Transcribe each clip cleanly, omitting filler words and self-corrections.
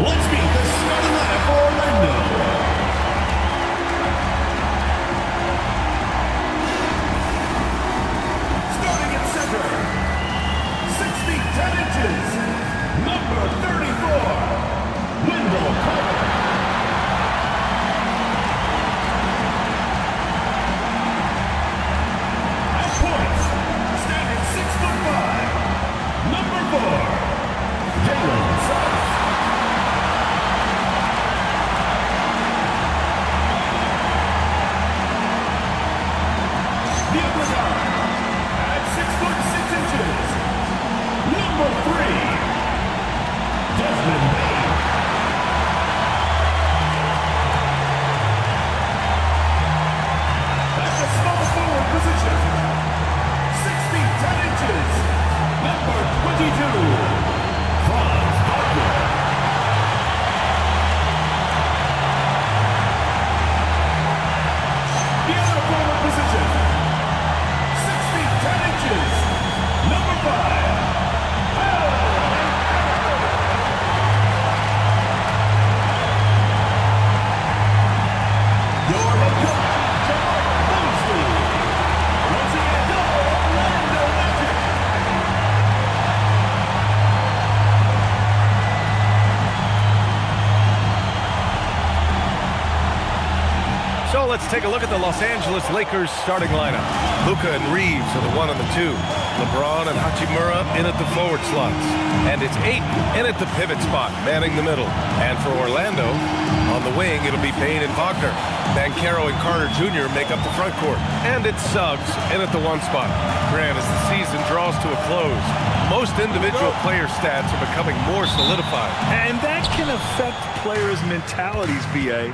Let's meet the starting lineup for Orlando. Starting at center, 6 feet 10 inches, number 34, Wendell Carter. At point, standing 6'5", number 4, Jalen Suggs. The other guard, at 6'6" number 3, Desmond Bain. At the small forward position, 6 feet 10 inches, number 22, Franz Wagner. The other forward position, 6 feet 10 inches, number 5, your head coach, Jamal Mosley. Once again, go Orlando Magic. So let's take a look at the Los Angeles Lakers starting lineup. Luka and Reeves are the 1 and the 2. LeBron and Hachimura in at the forward slots. And it's Ayton in at the pivot spot, manning the middle. And for Orlando, on the wing, it'll be Bain and Wagner. Banchero and Carter Jr. make up the front court. And it's Suggs in at the 1 spot. Grant, as the season draws to a close, most individual player stats are becoming more solidified. And that can affect players' mentalities, BA.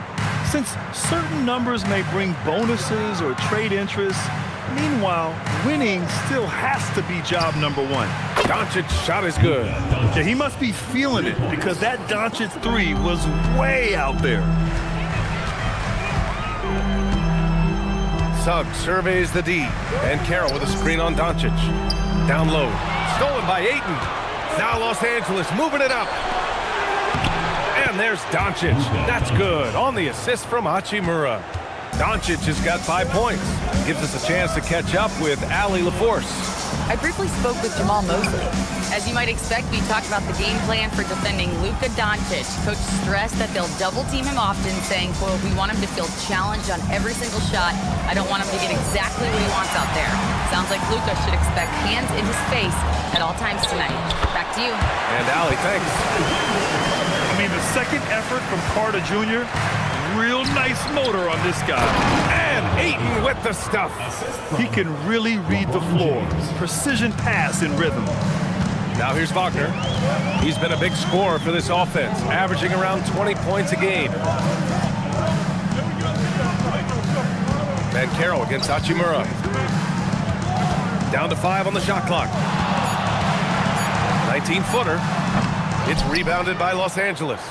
Since certain numbers may bring bonuses or trade interest, meanwhile, winning still has to be job number 1. Doncic's shot is good. Yeah, he must be feeling it because that Doncic 3 was way out there. Suggs surveys the D. And Carroll with a screen on Doncic. Down low. Stolen by Ayton. Now Los Angeles moving it up. And there's Doncic. That's good. On the assist from Hachimura. Doncic has got 5 points. Gives us a chance to catch up with Allie LaForce. I briefly spoke with Jamal Mosley. As you might expect, we talked about the game plan for defending Luka Doncic. Coach stressed that they'll double team him often, saying, quote, "We want him to feel challenged on every single shot. I don't want him to get exactly what he wants out there." Sounds like Luka should expect hands in his face at all times tonight. Back to you. And Allie, thanks. I mean, the second effort from Carter Jr., real nice motor on this guy. And Ayton with the stuff. He can really read the floor. Precision pass in rhythm. Now here's Wagner. He's been a big scorer for this offense, averaging around 20 points a game. Banchero against Hachimura. Down to 5 on the shot clock. 19-footer. It's rebounded by Los Angeles.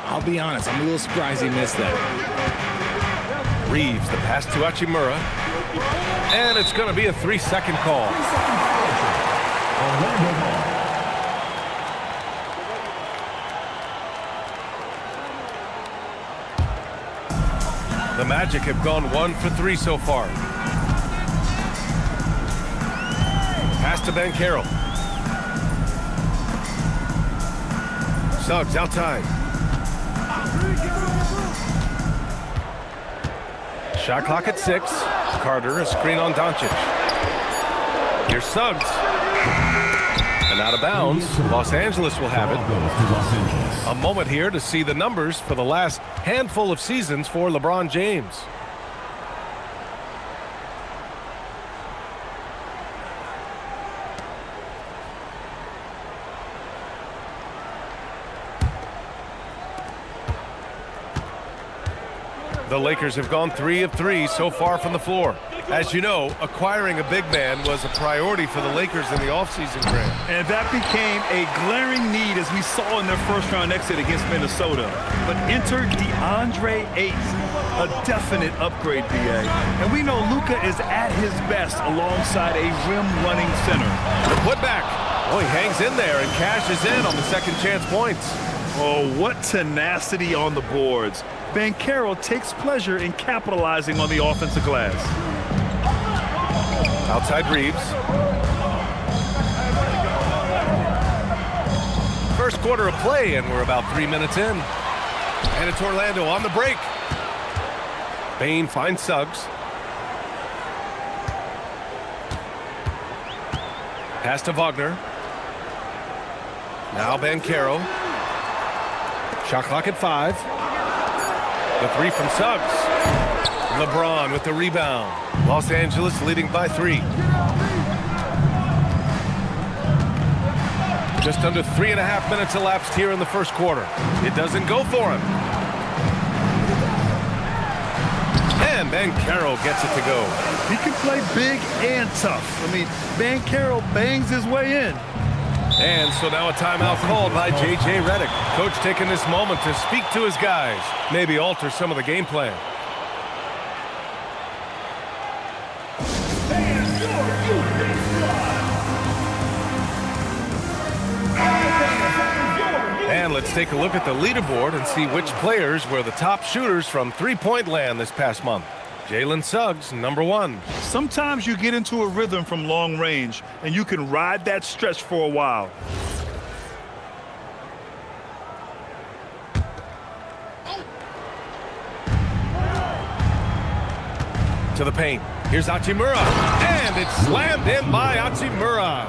I'll be honest, I'm a little surprised he missed that. Reeves, the pass to Hachimura. And it's going to be a 3-second call. The Magic have gone 1 for 3 so far. Pass to Banchero. Suggs outside. Shot clock at 6. Carter, a screen on Doncic. Here's Suggs. And out of bounds. Los Angeles will have it. A moment here to see the numbers for the last handful of seasons for LeBron James. The Lakers have gone 3 of 3 so far from the floor. As you know, acquiring a big man was a priority for the Lakers in the offseason, Grant. And that became a glaring need as we saw in their first-round exit against Minnesota. But enter DeAndre Ayton, a definite upgrade, BA. And we know Luka is at his best alongside a rim-running center. The putback. Oh, he hangs in there and cashes in on the second chance points. Oh, what tenacity on the boards. Banchero takes pleasure in capitalizing on the offensive glass. Outside Reeves. First quarter of play, and we're about 3 minutes in. And it's Orlando on the break. Bain finds Suggs. Pass to Wagner. Now Banchero. Shot clock at 5. The three from Suggs. LeBron with the rebound. Los Angeles leading by 3. Just under 3.5 minutes elapsed here in the first quarter. It doesn't go for him. And Banchero gets it to go. He can play big and tough. I mean, Banchero bangs his way in. And so now a timeout called by J.J. Redick. Coach taking this moment to speak to his guys. Maybe alter some of the game plan. And let's take a look at the leaderboard and see which players were the top shooters from three-point land this past month. Jalen Suggs, number 1. Sometimes you get into a rhythm from long range, and you can ride that stretch for a while. To the paint. Here's Hachimura. And it's slammed in by Hachimura.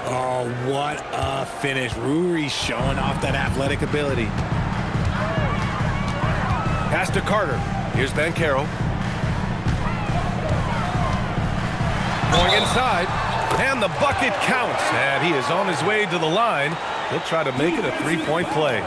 Oh, what a finish. Ruri showing off that athletic ability. Pass to Carter. Here's Banchero. Going inside. And the bucket counts. And he is on his way to the line. He'll try to make it a three-point play.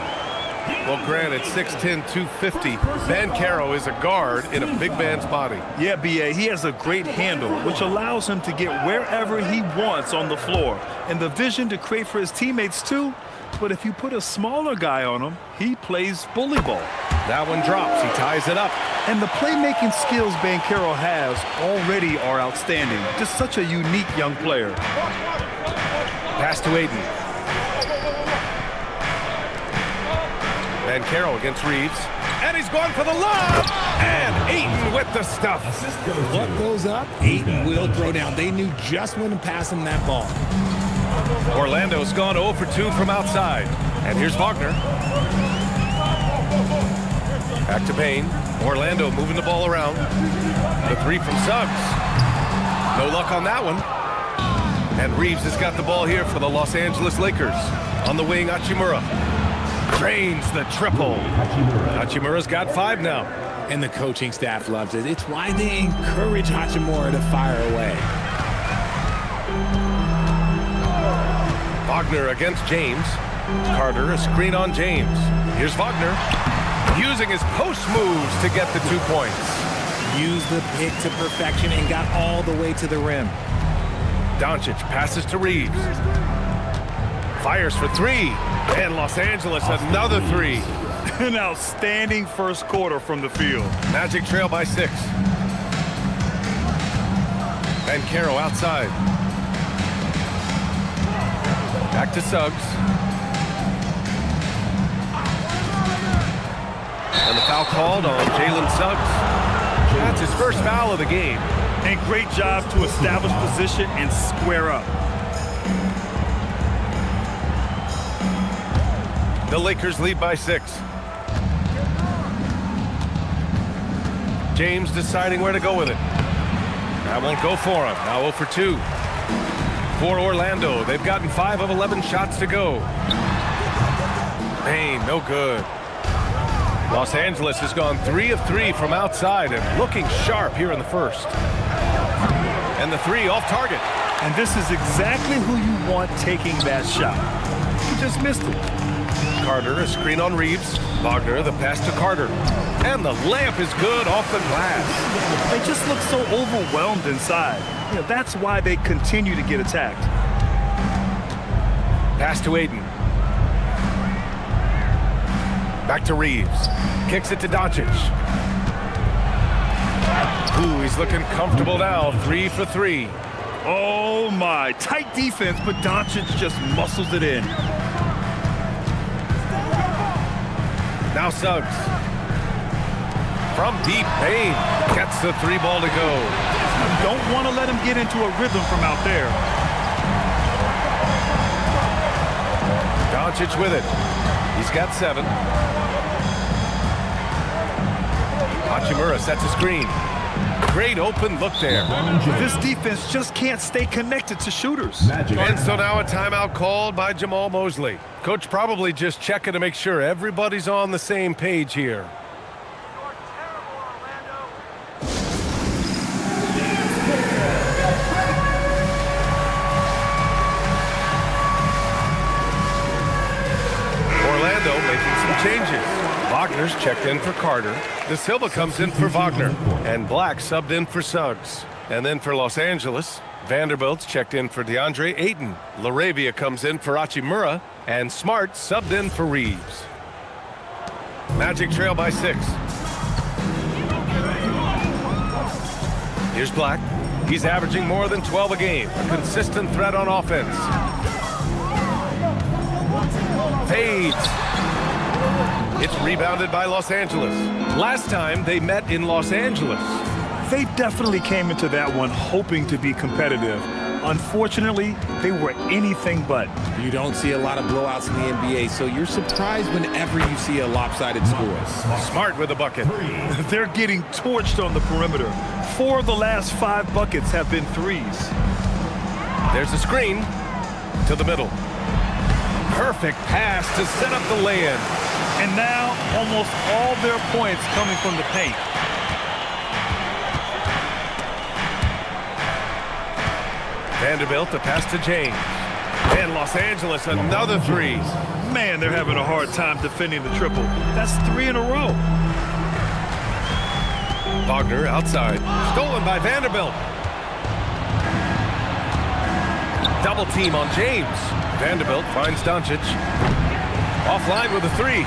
Well, granted, 6'10", 250. Banchero is a guard in a big man's body. Yeah, B.A., he has a great handle, which allows him to get wherever he wants on the floor. And the vision to create for his teammates, too. But if you put a smaller guy on him, he plays bully ball. That one drops. He ties it up. And the playmaking skills Banchero has already are outstanding. Just such a unique young player. Pass to Ayton. Banchero against Reeves. And he's going for the lob. And Ayton with the stuff. What goes up, Ayton will throw down. They knew just when to pass him that ball. Orlando's gone 0 for 2 from outside. And here's Wagner. Back to Bain. Orlando moving the ball around. The three from Suggs. No luck on that one. And Reeves has got the ball here for the Los Angeles Lakers. On the wing, Hachimura. Drains the triple. Hachimura's got 5 now. And the coaching staff loves it. It's why they encourage Hachimura to fire away. Wagner against James. Carter, a screen on James. Here's Wagner. Using his post moves to get the 2 points. Used the pick to perfection and got all the way to the rim. Doncic passes to Reeves. Fires for 3. And Los Angeles another 3. An outstanding first quarter from the field. Magic trail by 6. Banchero outside. Back to Suggs. And the foul called on Jalen Suggs. That's his first foul of the game. And great job to establish position and square up. The Lakers lead by 6. James deciding where to go with it. That won't go for him. Now 0 for 2. For Orlando, they've gotten 5 of 11 shots to go. Bain, no good. Los Angeles has gone 3 of 3 from outside and looking sharp here in the first. And the 3 off target. And this is exactly who you want taking that shot. He just missed it. Carter, a screen on Reeves. Wagner, the pass to Carter. And the layup is good off the glass. They just look so overwhelmed inside. You know, that's why they continue to get attacked. Pass to Ayton. Back to Reeves. Kicks it to Doncic. Ooh, he's looking comfortable now. 3 for 3. Oh, my. Tight defense, but Doncic just muscles it in. Now Suggs. From deep, Payne gets the 3 ball to go. You don't want to let him get into a rhythm from out there. Doncic with it. He's got 7. Hachimura sets a screen. Great open look there. This defense just can't stay connected to shooters. And so now a timeout called by Jamal Mosley. Coach probably just checking to make sure everybody's on the same page here. Orlando making some changes. Wagner's checked in for Carter. De Silva comes in for Wagner. And Black subbed in for Suggs. And then for Los Angeles, Vanderbilt's checked in for DeAndre Ayton. LaRavia comes in for Hachimura. And Smart subbed in for Reeves. Magic trail by 6. Here's Black. He's averaging more than 12 a game. A consistent threat on offense. Fades. It's rebounded by Los Angeles. Last time they met in Los Angeles. They definitely came into that one hoping to be competitive. Unfortunately, they were anything but. You don't see a lot of blowouts in the NBA, so you're surprised whenever you see a lopsided score. Smart with a bucket. They're getting torched on the perimeter. 4 of the last 5 buckets have been threes. There's a screen to the middle. Perfect pass to set up the lay-in. And now, almost all their points coming from the paint. Vanderbilt to pass to James. And Los Angeles, another 3. Man, they're having a hard time defending the triple. That's 3 in a row. Wagner outside. Stolen by Vanderbilt. Double team on James. Vanderbilt finds Doncic. Offline with a 3.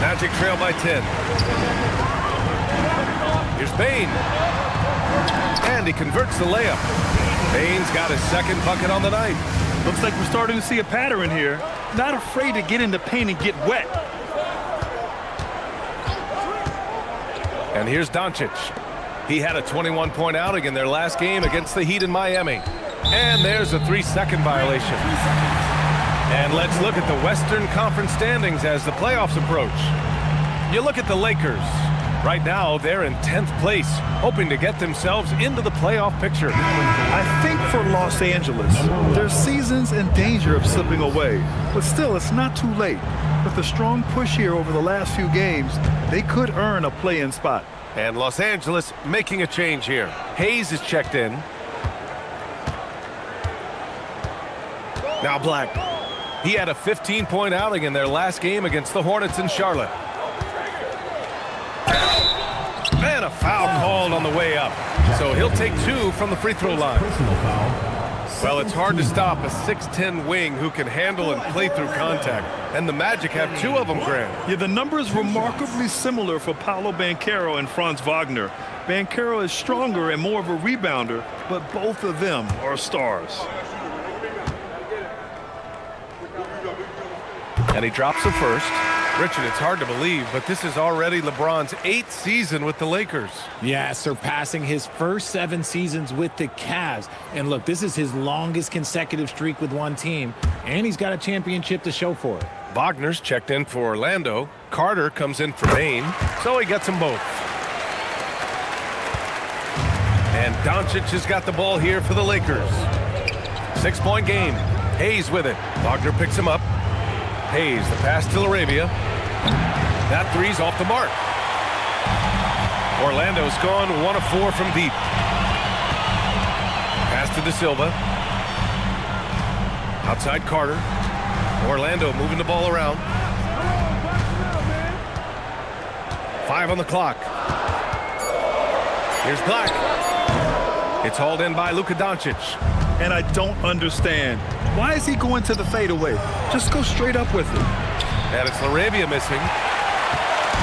Magic trail by 10. Here's Payne. And he converts the layup. Payne's got his 2nd bucket on the night. Looks like we're starting to see a pattern here. Not afraid to get in the paint and get wet. And here's Doncic. He had a 21-point outing in their last game against the Heat in Miami. And there's a 3-second violation. And let's look at the Western Conference standings as the playoffs approach. You look at the Lakers. Right now, they're in 10th place, hoping to get themselves into the playoff picture. I think for Los Angeles, their season's in danger of slipping away. But still, it's not too late. With a strong push here over the last few games, they could earn a play-in spot. And Los Angeles making a change here. Hayes is checked in. Now Black. He had a 15-point outing in their last game against the Hornets in Charlotte. And a foul called on the way up. So he'll take 2 from the free throw line. Well, it's hard to stop a 6'10 wing who can handle and play through contact. And the Magic have 2 of them, Grant. Yeah, the numbers remarkably similar for Paolo Banchero and Franz Wagner. Banchero is stronger and more of a rebounder, but both of them are stars. And he drops the first. Richard, it's hard to believe, but this is already LeBron's 8th season with the Lakers. Yeah, surpassing his first 7 seasons with the Cavs. And look, this is his longest consecutive streak with one team, and he's got a championship to show for it. Wagner's checked in for Orlando. Carter comes in for Maine, so he gets them both. And Doncic has got the ball here for the Lakers. 6-point game. Hayes with it. Wagner picks him up. Hayes, the pass to LaRavia. That 3's off the mark. Orlando's gone 1 of 4 from deep. Pass to De Silva. Outside Carter. Orlando moving the ball around. 5 on the clock. Here's Black. It's hauled in by Luka Doncic. And I don't understand. Why is he going to the fadeaway? Just go straight up with it. And it's LaRavia missing.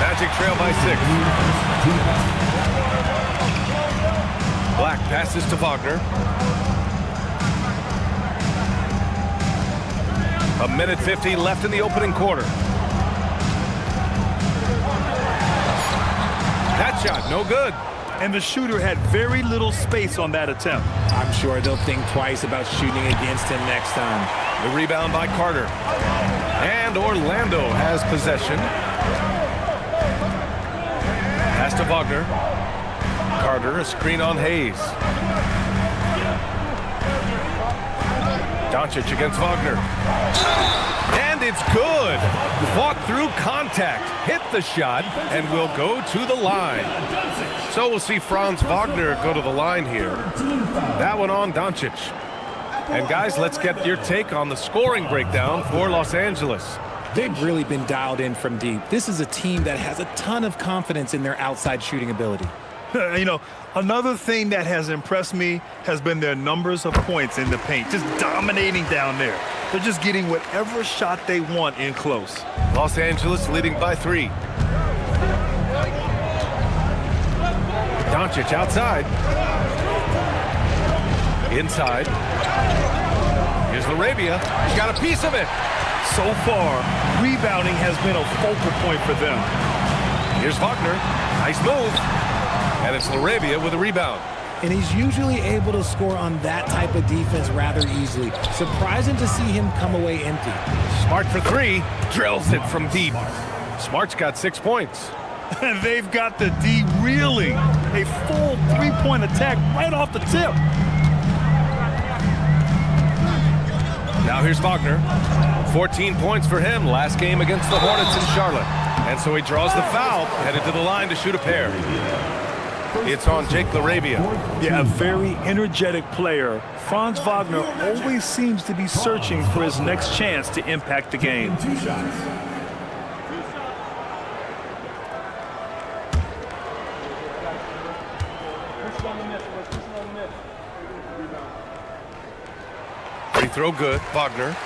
Magic trail by 6. Black passes to Wagner. 1:50 left in the opening quarter. That shot, no good. And the shooter had very little space on that attempt. I'm sure they'll think twice about shooting against him next time. The rebound by Carter. And Orlando has possession. Pass to Wagner. Carter, a screen on Hayes. Doncic against Wagner. And it's good. Fought through contact, hit the shot, and will go to the line. So we'll see Franz Wagner go to the line here. That one on Doncic. And guys, let's get your take on the scoring breakdown for Los Angeles. They've really been dialed in from deep. This is a team that has a ton of confidence in their outside shooting ability. You know, another thing that has impressed me has been their numbers of points in the paint, just dominating down there. They're just getting whatever shot they want in close. Los Angeles leading by 3. Doncic outside. Inside. Here's Laravia. He's got a piece of it. So far, rebounding has been a focal point for them. Here's Wagner. Nice move. And it's Laravia with a rebound. And he's usually able to score on that type of defense rather easily. Surprising to see him come away empty. Smart for 3. Drills it from deep. Smart's got 6 points. And they've got the D reeling. A full three-point attack right off the tip. Now here's Wagner. 14 points for him last game against the Hornets in Charlotte. And so he draws the foul, headed to the line to shoot a pair. It's on Jake Laravia. Yeah, a very energetic player. Franz Wagner always seems to be searching for his next chance to impact the game. 2 shots. Free throw good. Wagner.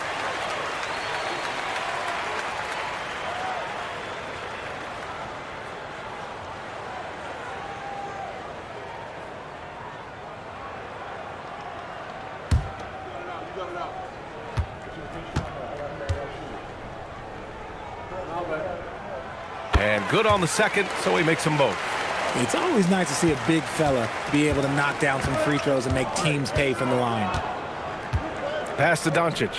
And good on the second, so he makes them both. It's always nice to see a big fella be able to knock down some free throws and make teams pay from the line. Pass to Doncic.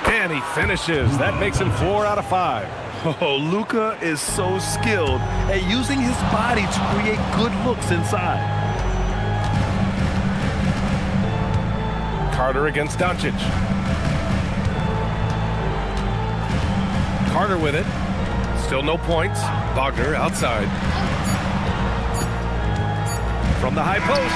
And he finishes. That makes him 4 out of 5. Oh, Luka is so skilled at using his body to create good looks inside. Carter against Doncic. Carter with it. Still no points. Wagner outside. From the high post.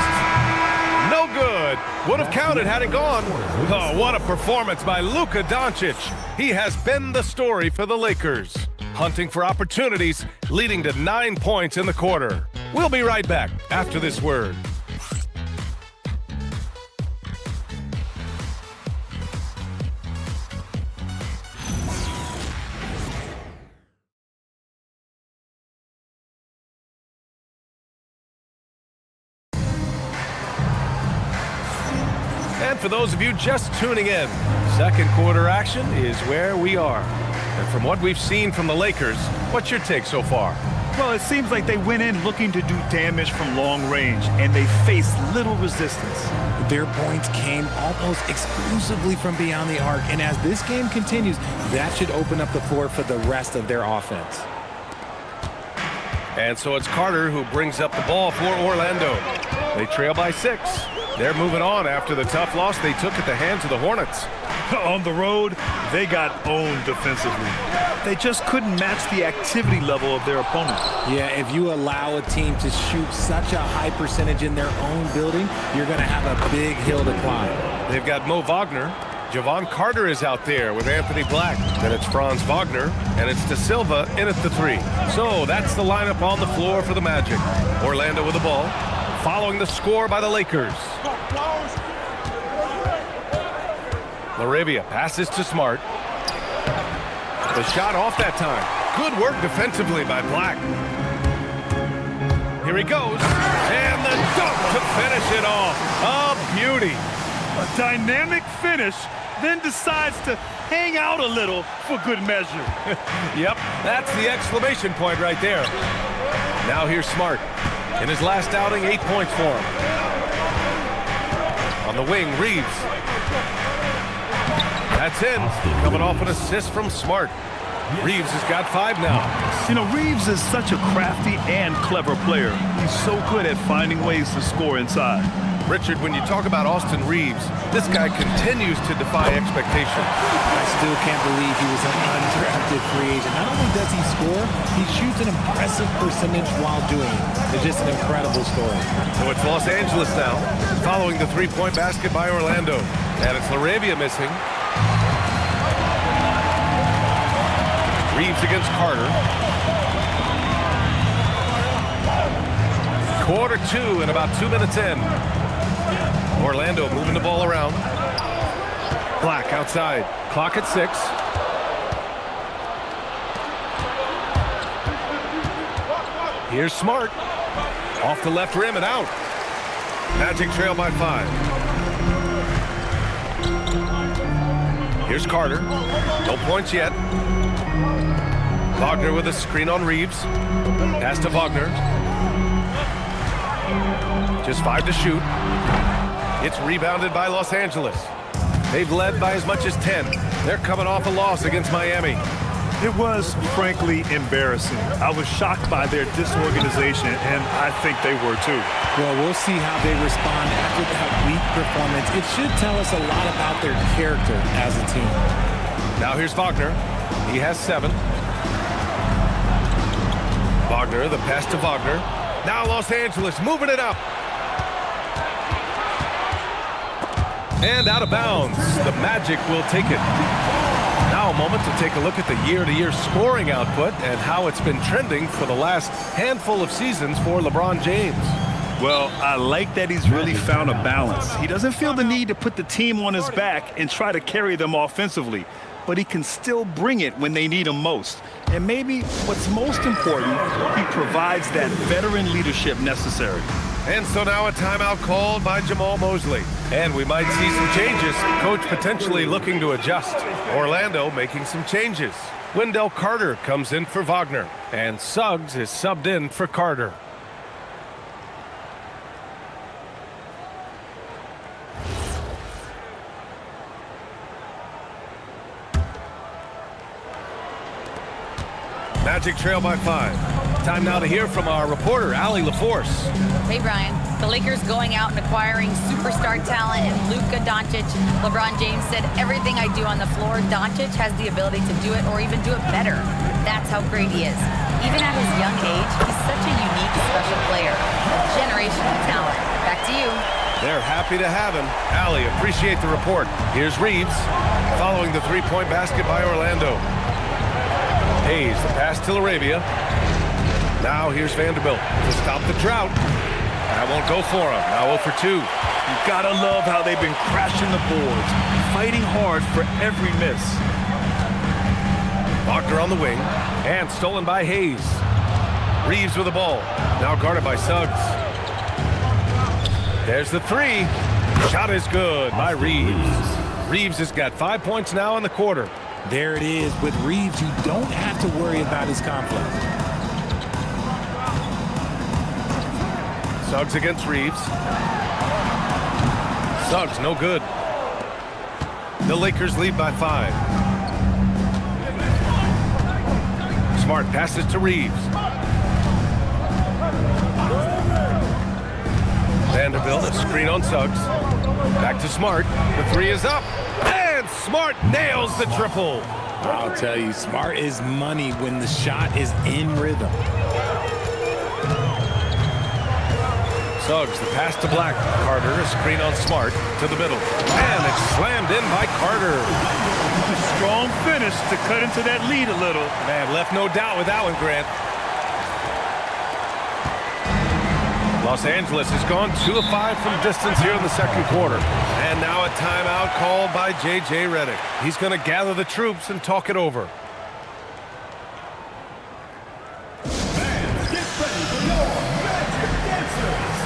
No good. Would have counted had it gone. Oh, what a performance by Luka Doncic. He has been the story for the Lakers. Hunting for opportunities, leading to 9 points in the quarter. We'll be right back after this word. And for those of you just tuning in, second quarter action is where we are. And from what we've seen from the Lakers, what's your take so far? Well, it seems like they went in looking to do damage from long range, and they faced little resistance. Their points came almost exclusively from beyond the arc, and as this game continues, that should open up the floor for the rest of their offense. And so it's Carter who brings up the ball for Orlando. They trail by 6. They're moving on after the tough loss they took at the hands of the Hornets. On the road, they got owned defensively. They just couldn't match the activity level of their opponent. Yeah, if you allow a team to shoot such a high percentage in their own building, you're going to have a big hill to climb. They've got Mo Wagner. Javon Carter is out there with Anthony Black. Then it's Franz Wagner, and it's De Silva in at the 3. So that's the lineup on the floor for the Magic. Orlando with the ball, following the score by the Lakers. Laravia passes to Smart. The shot off that time. Good work defensively by Black. Here he goes. And the dunk to finish it off. A beauty. A dynamic finish then decides to hang out a little for good measure. Yep, that's the exclamation point right there. Now here's Smart. In his last outing, 8 points for him. On the wing, Reeves. That's in. Coming off an assist from Smart. Reeves has got 5 now. You know, Reeves is such a crafty and clever player. He's so good at finding ways to score inside. Richard, when you talk about Austin Reeves, this guy continues to defy expectations. I still can't believe he was an undrafted free agent. Not only does he score, he shoots an impressive percentage while doing it. It's just an incredible story. So it's Los Angeles now, following the three-point basket by Orlando. And it's LaRavia missing. Reeves against Carter. Quarter 2 and about 2 minutes in. Orlando moving the ball around. Black outside. Clock at 6. Here's Smart. Off the left rim and out. Magic trail by 5. Here's Carter. No points yet. Wagner with a screen on Reeves. Pass to Wagner. Just 5 to shoot. It's rebounded by Los Angeles. They've led by as much as 10. They're coming off a loss against Miami. It was, frankly, embarrassing. I was shocked by their disorganization, and I think they were too. Well, we'll see how they respond after that weak performance. It should tell us a lot about their character as a team. Now here's Wagner. He has 7. Wagner, the pass to Wagner. Now Los Angeles moving it up. And out of bounds. The Magic will take it. Now a moment to take a look at the year-to-year scoring output and how it's been trending for the last handful of seasons for LeBron James. Well, I like that he's really found a balance. He doesn't feel the need to put the team on his back and try to carry them offensively, but he can still bring it when they need him most. And maybe what's most important, he provides that veteran leadership necessary. And so now a timeout called by Jamal Mosley. And we might see some changes. Coach potentially looking to adjust. Orlando making some changes. Wendell Carter comes in for Wagner. And Suggs is subbed in for Carter. Magic trail by 5. Time now to hear from our reporter, Allie LaForce. Hey, Brian. The Lakers going out and acquiring superstar talent in Luka Doncic. LeBron James said, everything I do on the floor, Doncic has the ability to do it or even do it better. That's how great he is. Even at his young age, he's such a unique, special player. A generational talent. Back to you. They're happy to have him. Allie, appreciate the report. Here's Reeves, following the three-point basket by Orlando. Hayes, the pass to LaRavia. Now here's Vanderbilt to stop the drought. That won't go for him. Now 0 for 2. You gotta love how they've been crashing the boards, fighting hard for every miss. Wagner on the wing, and stolen by Hayes. Reeves with the ball, now guarded by Suggs. There's the 3. Shot is good by Reeves. Reeves has got 5 points now in the quarter. There it is. With Reeves, you don't have to worry about his conflict. Suggs against Reeves. Suggs, no good. The Lakers lead by 5. Smart passes to Reeves. Vanderbilt, a screen on Suggs. Back to Smart. The 3 is up. And Smart nails the triple. I'll tell you, Smart is money when the shot is in rhythm. Suggs, the pass to Black. Carter, a screen on Smart to the middle. And it's slammed in by Carter. A strong finish to cut into that lead a little. Man, left no doubt with that one, Grant. Los Angeles has gone 2 of 5 from distance here in the second quarter. And now a timeout called by J.J. Redick. He's going to gather the troops and talk it over. Fans, get ready for your Magic Dancers.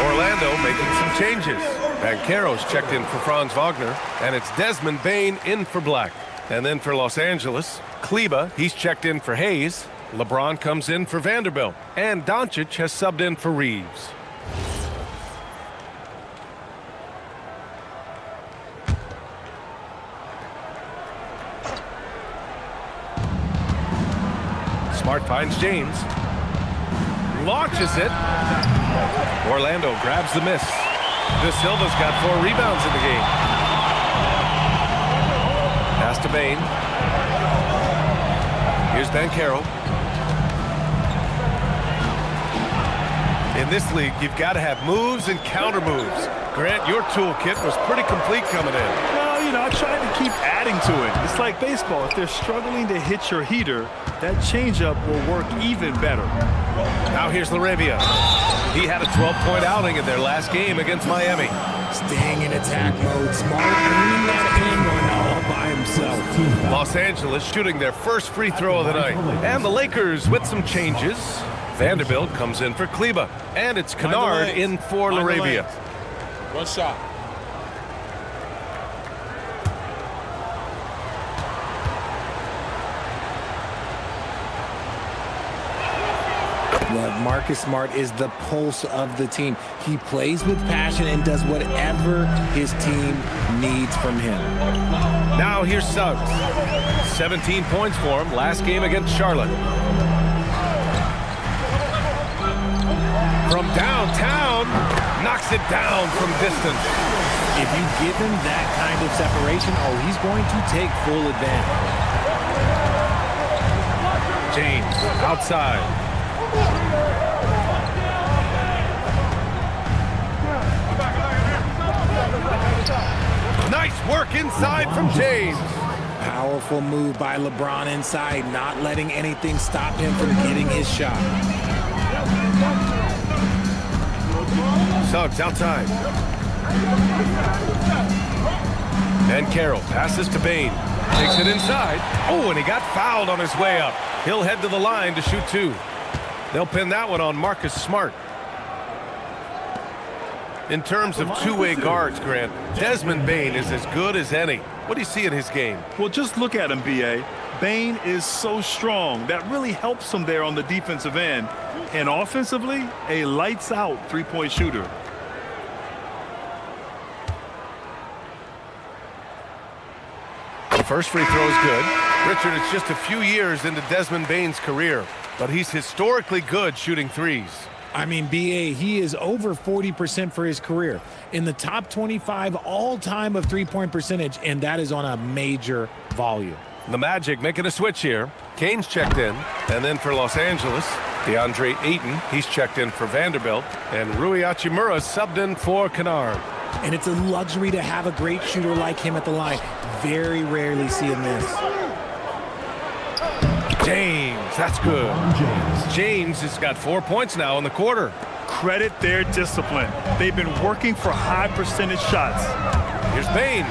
Orlando Orlando making some changes. Banchero's checked in for Franz Wagner, and it's Desmond Bane in for Black. And then for Los Angeles, Kleba, he's checked in for Hayes. LeBron comes in for Vanderbilt, and Doncic has subbed in for Reeves. Smart finds James. Launches it. Orlando grabs the miss. De Silva's got 4 rebounds in the game. Pass to Bane. Here's Banchero. In this league, you've got to have moves and counter moves. Grant, your toolkit was pretty complete coming in. Well, you know, I tried to keep adding to it. It's like baseball. If they're struggling to hit your heater, that changeup will work even better. Now here's Laravia. He had a 12-point outing in their last game against Miami. Staying in attack mode. Smart earning that end one all by himself. Los Angeles shooting their first free throw of the night. And the Lakers with some changes. Vanderbilt comes in for Kleba. And it's Kennard in for Laravia. One shot. Look, Marcus Smart is the pulse of the team. He plays with passion and does whatever his team needs from him. Now here's Suggs. 17 points for him last game against Charlotte. From downtown, knocks it down from distance. If you give him that kind of separation, he's going to take full advantage. James outside. Nice work inside from James. Powerful move by LeBron inside, not letting anything stop him from getting his shot. Suggs outside. And Carroll passes to Bane. Takes it inside. Oh, and he got fouled on his way up. He'll head to the line to shoot 2. They'll pin that one on Marcus Smart. In terms of two-way guards, Grant, Desmond Bane is as good as any. What do you see in his game? Well, just look at him, B.A. Bane is so strong. That really helps him there on the defensive end. And offensively, a lights-out three-point shooter. The first free throw is good. Richard, it's just a few years into Desmond Bane's career, but he's historically good shooting threes. I mean, B.A., he is over 40% for his career. In the top 25 all-time of three-point percentage, and that is on a major volume. The Magic making a switch here. Kane's checked in, and then for Los Angeles, DeAndre Ayton, he's checked in for Vanderbilt, and Rui Hachimura subbed in for Kennard. And it's a luxury to have a great shooter like him at the line. Very rarely see him miss. James, that's good. James has got 4 points now in the quarter. Credit their discipline. They've been working for high percentage shots. Here's Bane,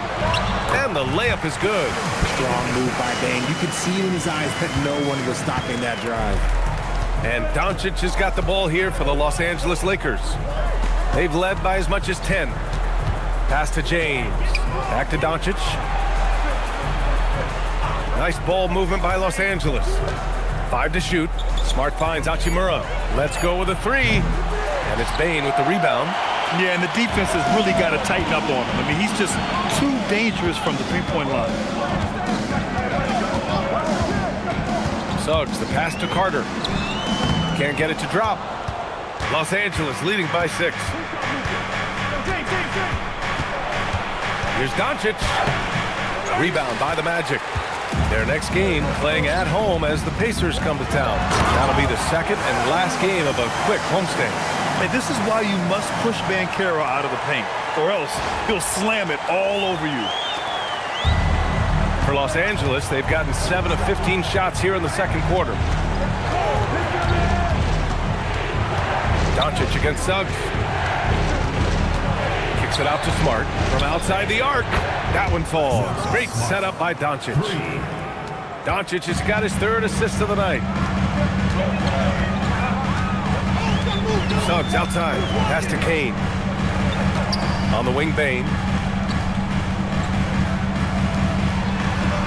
and the layup is good. Strong move by Bane. You could see it in his eyes that no one was stopping that drive. And Doncic has got the ball here for the Los Angeles Lakers. They've led by as much as 10. Pass to James. Back to Doncic. Nice ball movement by Los Angeles. 5 to shoot. Smart finds Hachimura. Let's go with a 3. And it's Bane with the rebound. Yeah, and the defense has really got to tighten up on him. I mean, he's just too dangerous from the three-point line. Suggs, the pass to Carter. Can't get it to drop. Los Angeles leading by 6. Here's Doncic. Rebound by the Magic. Their next game playing at home as the Pacers come to town. That'll be the second and last game of a quick homestand. Hey, this is why you must push Banchero out of the paint, or else he'll slam it all over you. For Los Angeles, they've gotten 7 of 15 shots here in the second quarter. Doncic against Suggs. Kicks it out to Smart from outside the arc. That one falls. Great setup by Doncic. Doncic has got his 3rd assist of the night. Suggs outside. Pass to Kane. On the wing, Bain.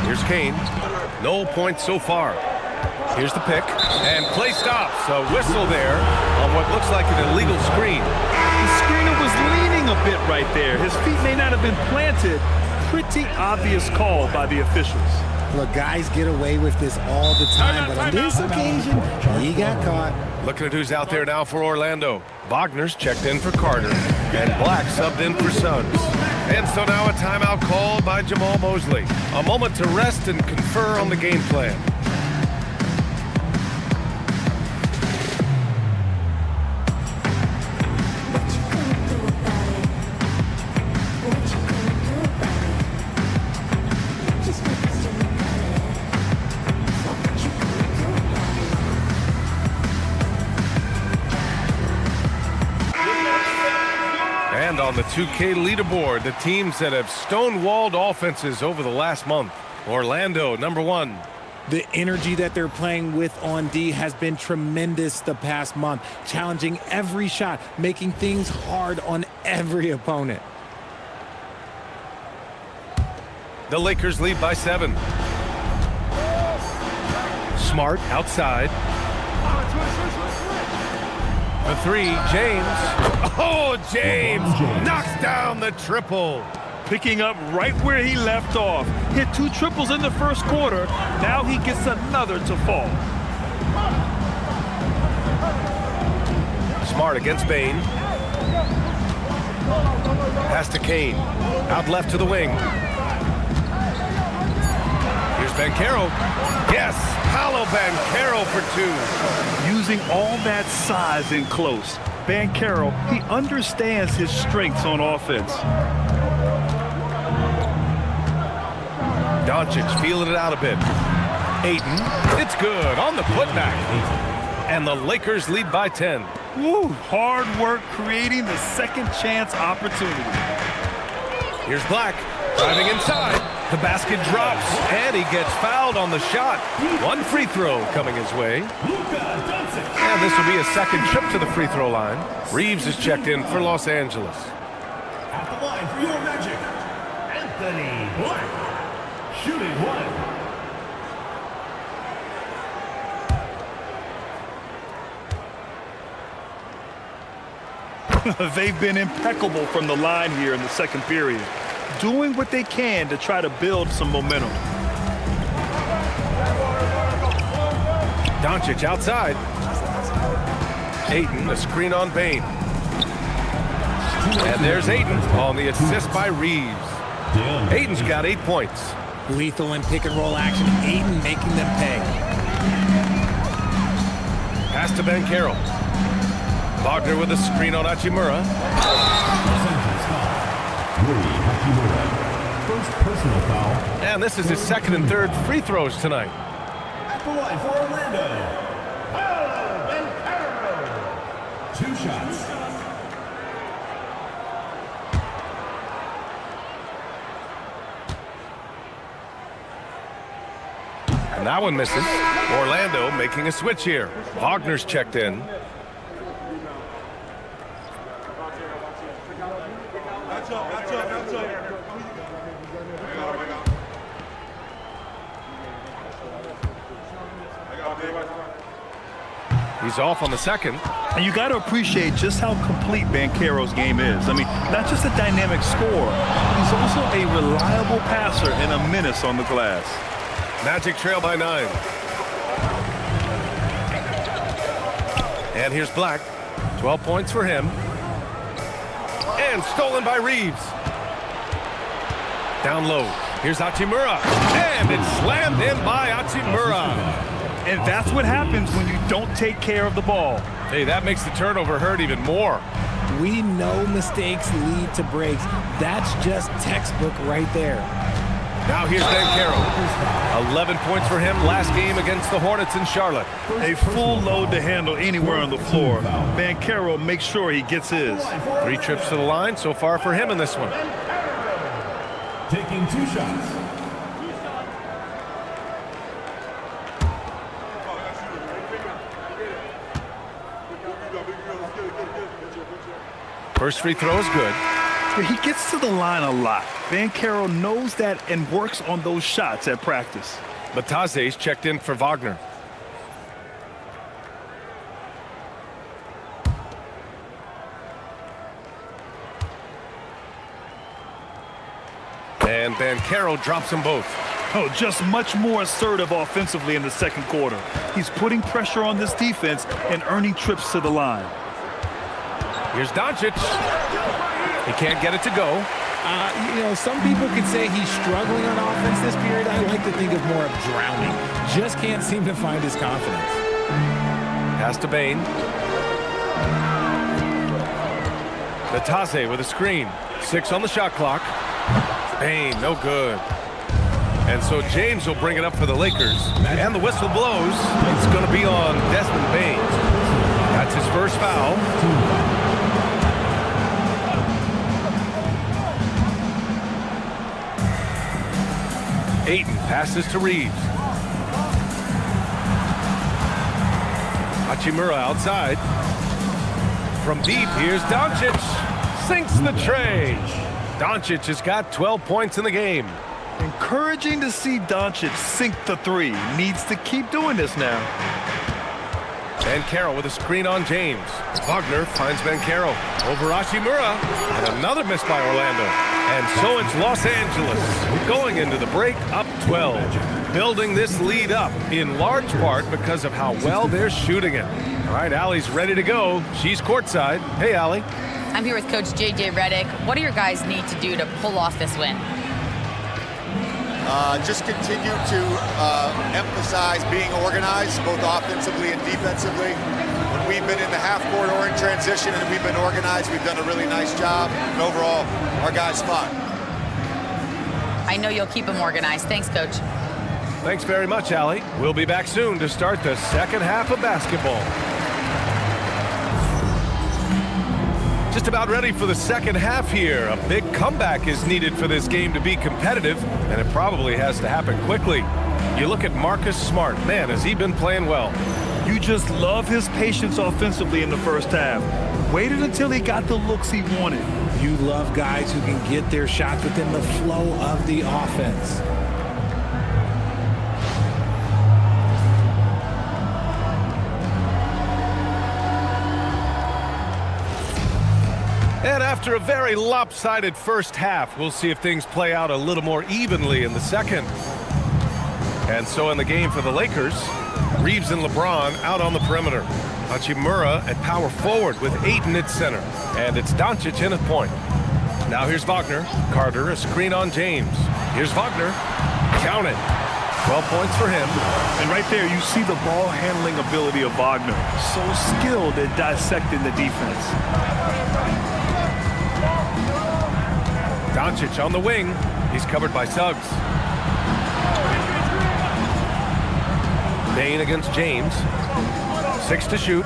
Here's Kane. No points so far. Here's the pick, and play stops. A whistle there on what looks like an illegal screen. The screener was leaning a bit right there. His feet may not have been planted. Pretty obvious call by the officials. Look, guys get away with this all the time, but on this occasion, he got caught. Looking at who's out there now for Orlando. Wagner's checked in for Carter, and Black subbed in for Suggs. And so now a timeout called by Jamal Mosley. A moment to rest and confer on the game plan. And on the 2K leaderboard, the teams that have stonewalled offenses over the last month. Orlando, number 1. The energy that they're playing with on D has been tremendous the past month, challenging every shot, making things hard on every opponent. The Lakers lead by 7. Smart outside. The 3, James. Oh, James knocks down the triple. Picking up right where he left off. Hit 2 triples in the first quarter. Now he gets another to fall. Smart against Bain. Pass to Kane. Out left to the wing. Here's Banchero. Yes, Paolo Banchero for 2. Using all that size in close. Banchero, he understands his strengths on offense. Doncic feeling it out a bit. Ayton, it's good on the putback. And the Lakers lead by 10. Woo, hard work creating the second chance opportunity. Here's Black, driving inside. The basket drops, and he gets fouled on the shot. 1 free throw coming his way. And this will be a second trip to the free throw line. Reeves is checked in for Los Angeles. At the line for your Magic, Anthony Black, shooting 1. They've been impeccable from the line here in the second period, doing what they can to try to build some momentum. Doncic outside. Ayton, a screen on Bain. And there's Ayton on the assist by Reeves. Ayton's got 8 points. Lethal in pick and roll action. Ayton making them pay. Pass to Banchero. Wagner with a screen on Hachimura. First personal foul. And this is his second and third free throws tonight. At the line for Orlando, Paolo Banchero. 2 shots. And that one misses. Orlando making a switch here. Wagner's checked in. He's off on the second. And you got to appreciate just how complete Banchero's game is. I mean, not just a dynamic scorer, he's also a reliable passer and a menace on the glass. Magic trail by 9. And here's Black. 12 points for him. And stolen by Reeves. Down low. Here's Hachimura. And it's slammed in by Hachimura. And that's what happens when you don't take care of the ball. Hey, that makes the turnover hurt even more. We know mistakes lead to breaks. That's just textbook right there. Now here's Banchero. 11 points for him last game against the Hornets in Charlotte. A full load to handle anywhere on the floor. Banchero makes sure he gets his. 3 trips to the line so far for him in this one. Taking 2 shots. First free throw is good. Yeah, he gets to the line a lot. Banchero knows that and works on those shots at practice. Bataze's checked in for Wagner. And Banchero drops them both. Oh, just much more assertive offensively in the second quarter. He's putting pressure on this defense and earning trips to the line. Here's Doncic. He can't get it to go. Some people could say he's struggling on offense this period. I like to think of more of drowning. Just can't seem to find his confidence. Pass to Bane. Bataze with a screen. 6 on the shot clock. Bane, no good. And so James will bring it up for the Lakers. And the whistle blows. It's going to be on Desmond Bane. That's his first foul. Ayton passes to Reeves. Hachimura outside. From deep, here's Doncic. Sinks the tray. Doncic has got 12 points in the game. Encouraging to see Doncic sink the three. Needs to keep doing this now. Banchero with a screen on James. Wagner finds Banchero over Hachimura. And another miss by Orlando. And so it's Los Angeles going into the break up 12. Building this lead up in large part because of how well they're shooting it. All right, Allie's ready to go. She's courtside. Hey, Allie. I'm here with Coach J.J. Redick. What do your guys need to do to pull off this win? Just continue to emphasize being organized, both offensively and defensively. When we've been in the half court or in transition and we've been organized, we've done a really nice job. And overall, our guys fought. I know you'll keep them organized. Thanks, Coach. Thanks very much, Allie. We'll be back soon to start the second half of basketball. Just about ready for the second half here. A big comeback is needed for this game to be competitive, and it probably has to happen quickly. You look at Marcus Smart. Man, has he been playing well. You just love his patience offensively in the first half. Waited until he got the looks he wanted. You love guys who can get their shots within the flow of the offense. And after a very lopsided first half, we'll see if things play out a little more evenly in the second. And so in the game for the Lakers, Reeves and LeBron out on the perimeter. Hachimura at power forward with Ayton at center. And it's Doncic in at point. Now here's Wagner. Carter, a screen on James. Here's Wagner. Count it. 12 points for him. And right there, you see the ball handling ability of Wagner. So skilled at dissecting the defense. Doncic on the wing. He's covered by Suggs. Bane against James. 6 to shoot.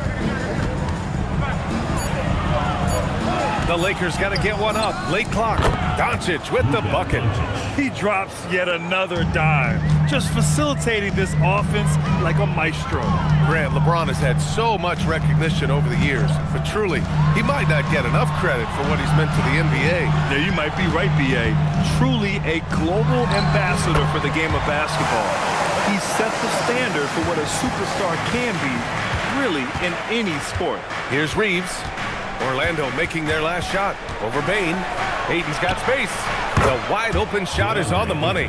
The Lakers got to get one up. Late clock. Doncic with the bucket. He drops yet another dime. Just facilitating this offense like a maestro. Grant, LeBron has had so much recognition over the years, but truly, he might not get enough credit for what he's meant to the NBA. Yeah, you might be right, B.A. Truly a global ambassador for the game of basketball. He set the standard for what a superstar can be, really, in any sport. Here's Reeves. Orlando making their last shot over Bane. Ayton's got space. The wide open shot is on the money.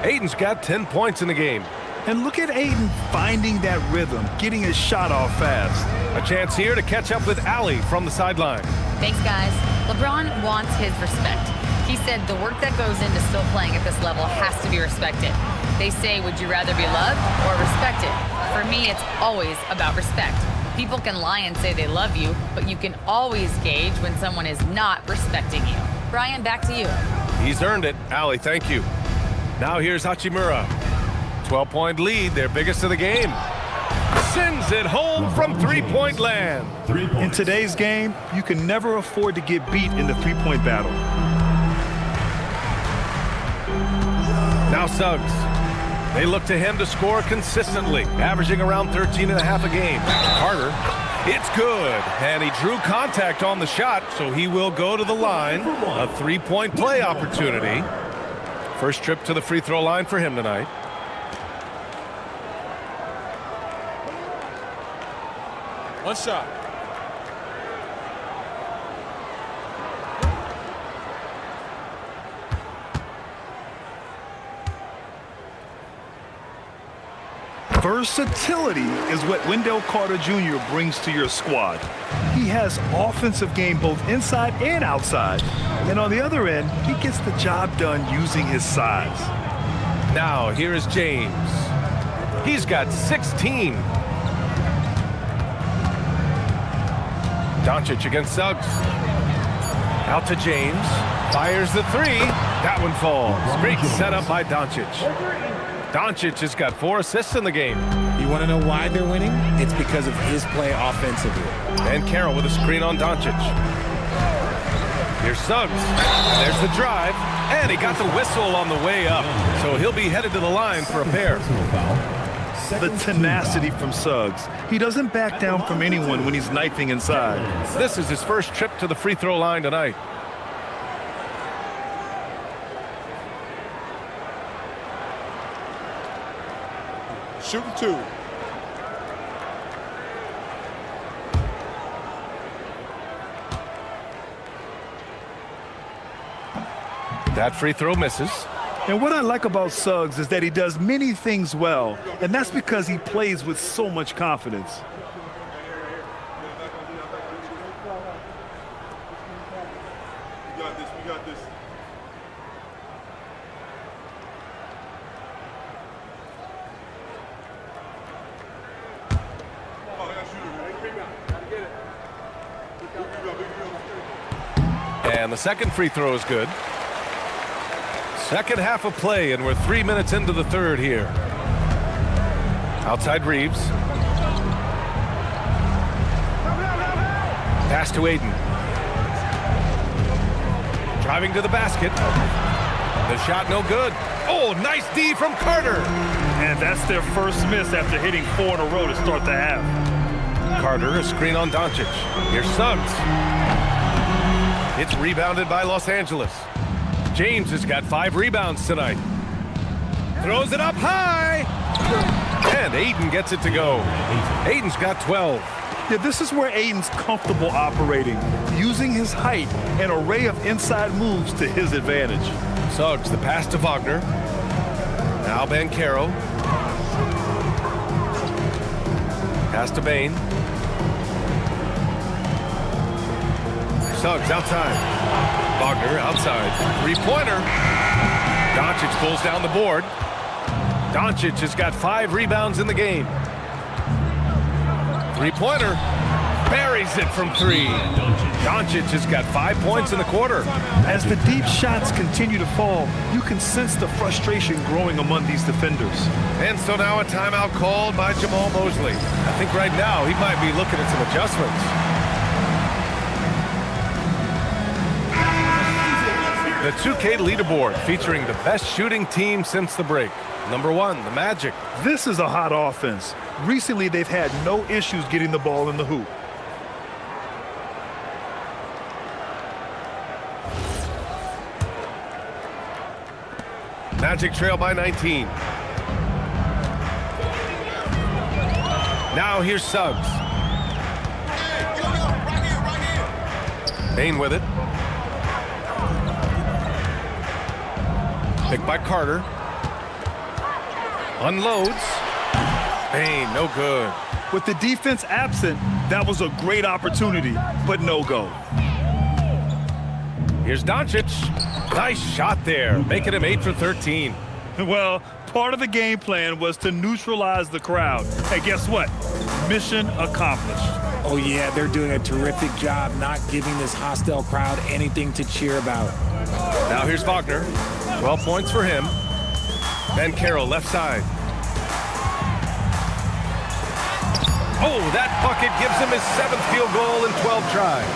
Ayton's got 10 points in the game. And look at Ayton finding that rhythm, getting his shot off fast. A chance here to catch up with Allie from the sideline. Thanks, guys. LeBron wants his respect. He said the work that goes into still playing at this level has to be respected. They say, would you rather be loved or respected? For me, it's always about respect. People can lie and say they love you, but you can always gauge when someone is not respecting you. Brian, back to you. He's earned it. Allie, thank you. Now here's Hachimura. 12-point lead, their biggest of the game. Sends it home from three-point land. In today's game, you can never afford to get beat in the three-point battle. Now Suggs. They look to him to score consistently, averaging around 13.5 a game. Carter It's good, and he drew contact on the shot, so he will go to the line. A three-point play opportunity. First trip to the free throw line for him tonight. One shot. Versatility is what Wendell Carter Jr. brings to your squad. He has offensive game both inside and outside. And on the other end, he gets the job done using his size. Now, here is James. He's got 16. Doncic against Suggs. Out to James. Fires the three. That one falls. Great setup by Doncic. Doncic has got 4 assists in the game. You want to know why they're winning? It's because of his play offensively. And Carroll with a screen on Doncic. Here's Suggs. There's the drive. And he got the whistle on the way up. So he'll be headed to the line for a pair. The tenacity from Suggs. He doesn't back down from anyone when he's knifing inside. This is his first trip to the free throw line tonight. Shooting 2. That free throw misses. And what I like about Suggs is that he does many things well, and that's because he plays with so much confidence. We got this. We got this. And the second free throw is good. Second half of play, and we're 3 minutes into the third here. Outside Reeves. Pass to Aiden. Driving to the basket. The shot no good. Oh, nice D from Carter. And that's their first miss after hitting 4 in a row to start the half. Carter, a screen on Doncic. Here's Suggs. It's rebounded by Los Angeles. James has got 5 rebounds tonight. Throws it up high. And Aiden gets it to go. Aiden's got 12. Yeah, this is where Aiden's comfortable operating, using his height and array of inside moves to his advantage. Suggs, the pass to Wagner. Now Banchero. Pass to Bain. Suggs outside. Wagner outside. Three-pointer. Doncic pulls down the board. Doncic has got 5 rebounds in the game. Three-pointer. Buries it from 3. Doncic has got 5 points in the quarter. As the deep shots continue to fall, you can sense the frustration growing among these defenders. And so now a timeout called by Jamal Mosley. I think right now he might be looking at some adjustments. The 2K leaderboard featuring the best shooting team since the break. Number 1, the Magic. This is a hot offense. Recently, they've had no issues getting the ball in the hoop. Magic trail by 19. Now here's Suggs. Bain with it. Picked by Carter. Unloads. Bain, no good. With the defense absent, that was a great opportunity, but no go. Here's Doncic. Nice shot there, making him 8 for 13. Well, part of the game plan was to neutralize the crowd. And guess what? Mission accomplished. Oh, yeah, they're doing a terrific job not giving this hostile crowd anything to cheer about. Now here's Wagner. 12 points for him. Banchero left side. Oh, that bucket gives him his 7th field goal in 12 tries.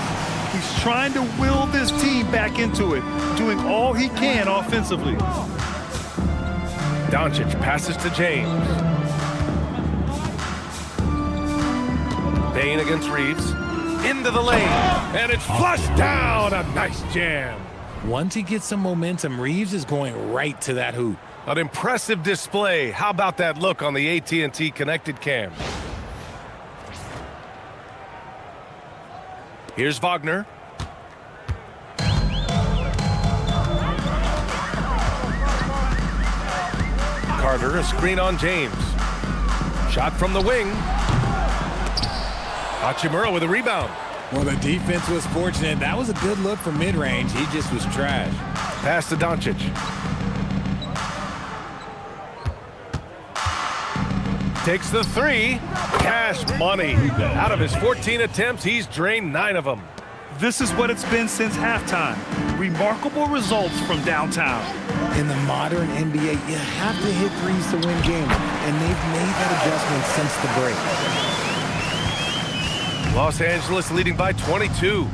He's trying to will this team back into it, doing all he can offensively. Doncic passes to James. Bain against Reeves. Into the lane. And it's flushed down. A nice jam. Once he gets some momentum, Reeves is going right to that hoop. An impressive display. How about that look on the AT&T connected cam? Here's Wagner. Carter, a screen on James. Shot from the wing. Hachimura with a rebound. Well, the defense was fortunate. That was a good look from mid-range. He just was trash. Pass to Doncic. Takes the three. Cash money. Out of his 14 attempts, he's drained 9 of them. This is what it's been since halftime. Remarkable results from downtown. In the modern NBA, you have to hit threes to win games, and they've made that adjustment since the break. Los Angeles leading by 22.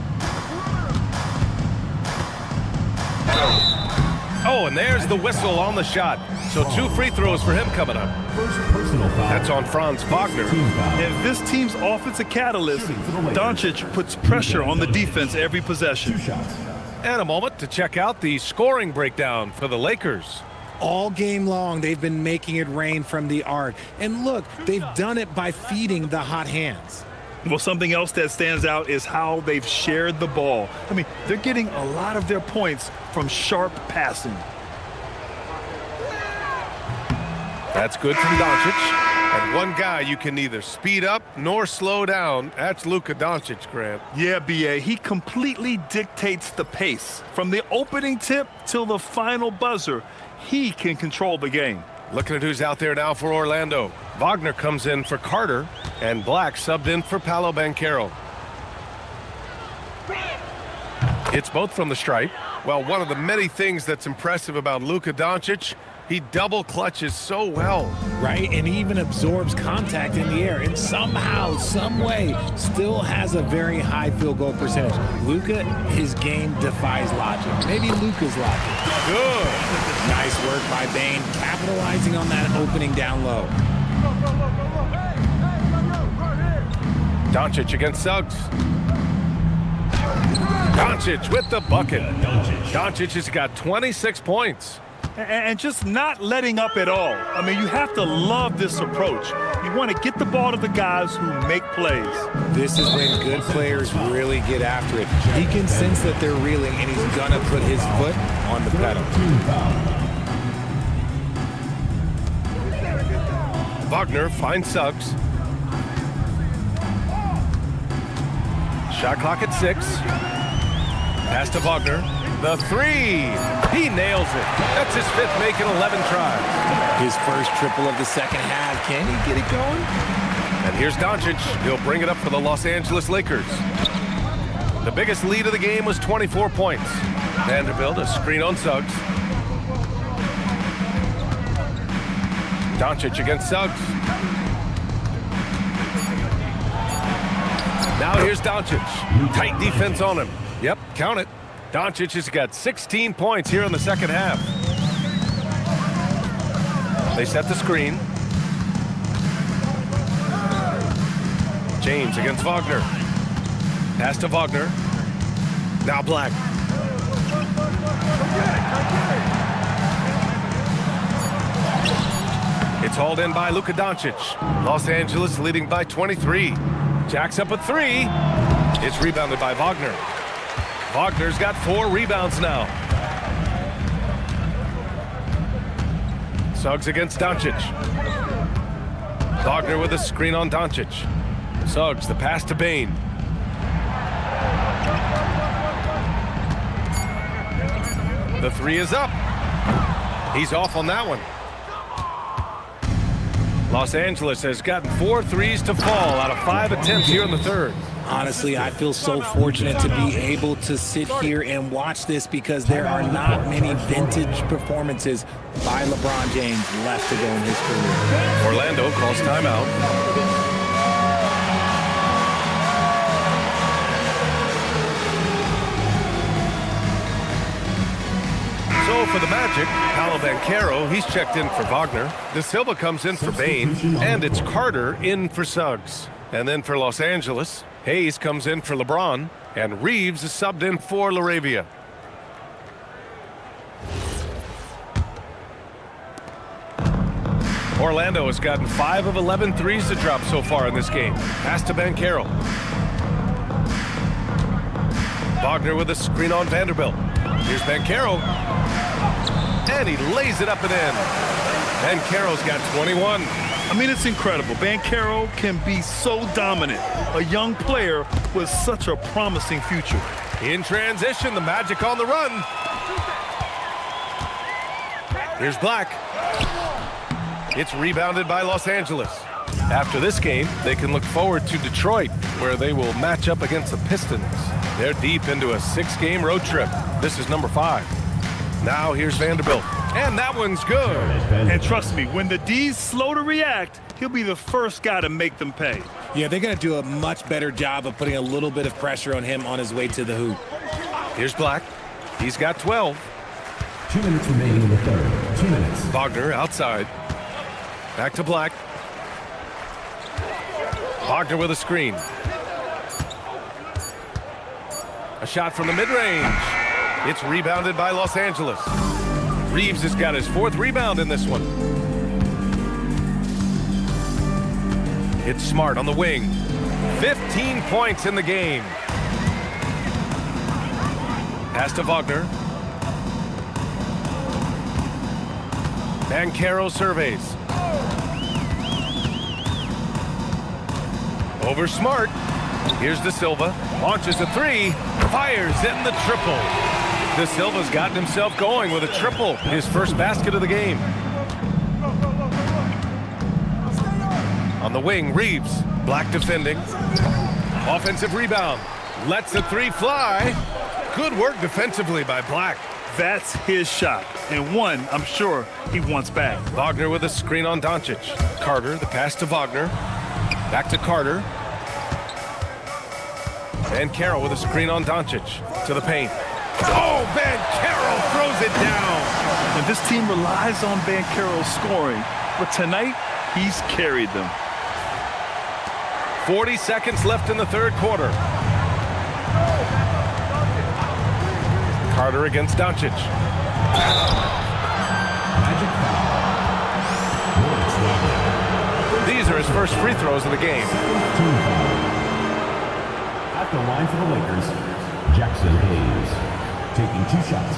Oh, and there's the whistle on the shot. So 2 free throws for him coming up. First personal foul. That's on Franz Wagner. Team foul. If this team's offensive catalyst, Doncic puts pressure on the defense every possession. 2 shots. And a moment to check out the scoring breakdown for the Lakers. All game long, they've been making it rain from the arc. And look, they've done it by feeding the hot hands. Well, something else that stands out is how they've shared the ball. I mean, they're getting a lot of their points from sharp passing. That's good from Doncic. And one guy you can neither speed up nor slow down. That's Luka Doncic, Grant. Yeah, B.A., he completely dictates the pace. From the opening tip till the final buzzer, he can control the game. Looking at who's out there now for Orlando. Wagner comes in for Carter, and Black subbed in for Paolo Banchero. It's both from the stripe. Well, one of the many things that's impressive about Luka Doncic, he double clutches so well. Right, and he even absorbs contact in the air, and somehow, some way, still has a very high field goal percentage. Luka, his game defies logic. Maybe Luka's logic. Good. Nice work by Bain, capitalizing on that opening down low. Doncic against Suggs. Doncic with the bucket. Doncic has got 26 points. And just not letting up at all. I mean, you have to love this approach. You want to get the ball to the guys who make plays. This is when good players really get after it. He can sense that they're reeling, and he's going to put his foot on the pedal. Wagner finds Suggs. Shot clock at 6. Pass to Wagner. The three. He nails it. That's his 5th make in 11 tries. His first triple of the second half. Can he get it going? And here's Doncic. He'll bring it up for the Los Angeles Lakers. The biggest lead of the game was 24 points. Vanderbilt, a screen on Suggs. Doncic against Suggs. Now here's Doncic. Tight defense on him. Yep, count it. Doncic has got 16 points here in the second half. They set the screen. James against Wagner. Pass to Wagner. Now Black. It's hauled in by Luka Doncic. Los Angeles leading by 23. Jacks up a 3. It's rebounded by Wagner. Wagner's got 4 rebounds now. Suggs against Doncic. Wagner with a screen on Doncic. Suggs, the pass to Bain. The 3 is up. He's off on that one. Los Angeles has gotten 4 threes to fall out of 5 attempts here in the third. Honestly, I feel so fortunate to be able to sit here and watch this because there are not many vintage performances by LeBron James left to go in his career. Orlando calls timeout. So for the Magic, Paolo Banchero, he's checked in for Wagner. De Silva comes in for Bain, and it's Carter in for Suggs. And then for Los Angeles, Hayes comes in for LeBron, and Reeves is subbed in for LaRavia. Orlando has gotten 5 of 11 threes to drop so far in this game. Pass to Banchero. Wagner with a screen on Vanderbilt. Here's Banchero. And he lays it up and in. Banchero's got 21. I mean, it's incredible. Banchero can be so dominant. A young player with such a promising future. In transition, the Magic on the run. Here's Black. It's rebounded by Los Angeles. After this game, they can look forward to Detroit, where they will match up against the Pistons. They're deep into a 6-game road trip. This is number 5. Now here's Vanderbilt. And that one's good. And trust me, when the D's slow to react, he'll be the first guy to make them pay. Yeah, they're going to do a much better job of putting a little bit of pressure on him on his way to the hoop. Here's Black. He's got 12. 2 minutes remaining in the third. 2 minutes. Wagner outside. Back to Black. Wagner with a screen. A shot from the mid-range. It's rebounded by Los Angeles. Reeves has got his 4th rebound in this one. It's Smart on the wing. 15 points in the game. Pass to Wagner. Banchero surveys. Over Smart. Here's De Silva. Launches a 3. Fires in the triple. De Silva's gotten himself going with a triple. His first basket of the game. On the wing, Reeves. Black defending. Offensive rebound. Lets the 3 fly. Good work defensively by Black. That's his shot, and one I'm sure he wants back. Wagner with a screen on Doncic. Carter, the pass to Wagner. Back to Carter. Banchero with a screen on Doncic. To the paint. Oh, Banchero throws it down. And this team relies on Banchero scoring, but tonight he's carried them. 40 seconds left in the third quarter. Carter against Doncic. Magic foul. These are his first free throws of the game. Team foul. At the line for the Lakers, Jackson Hayes, taking 2 shots.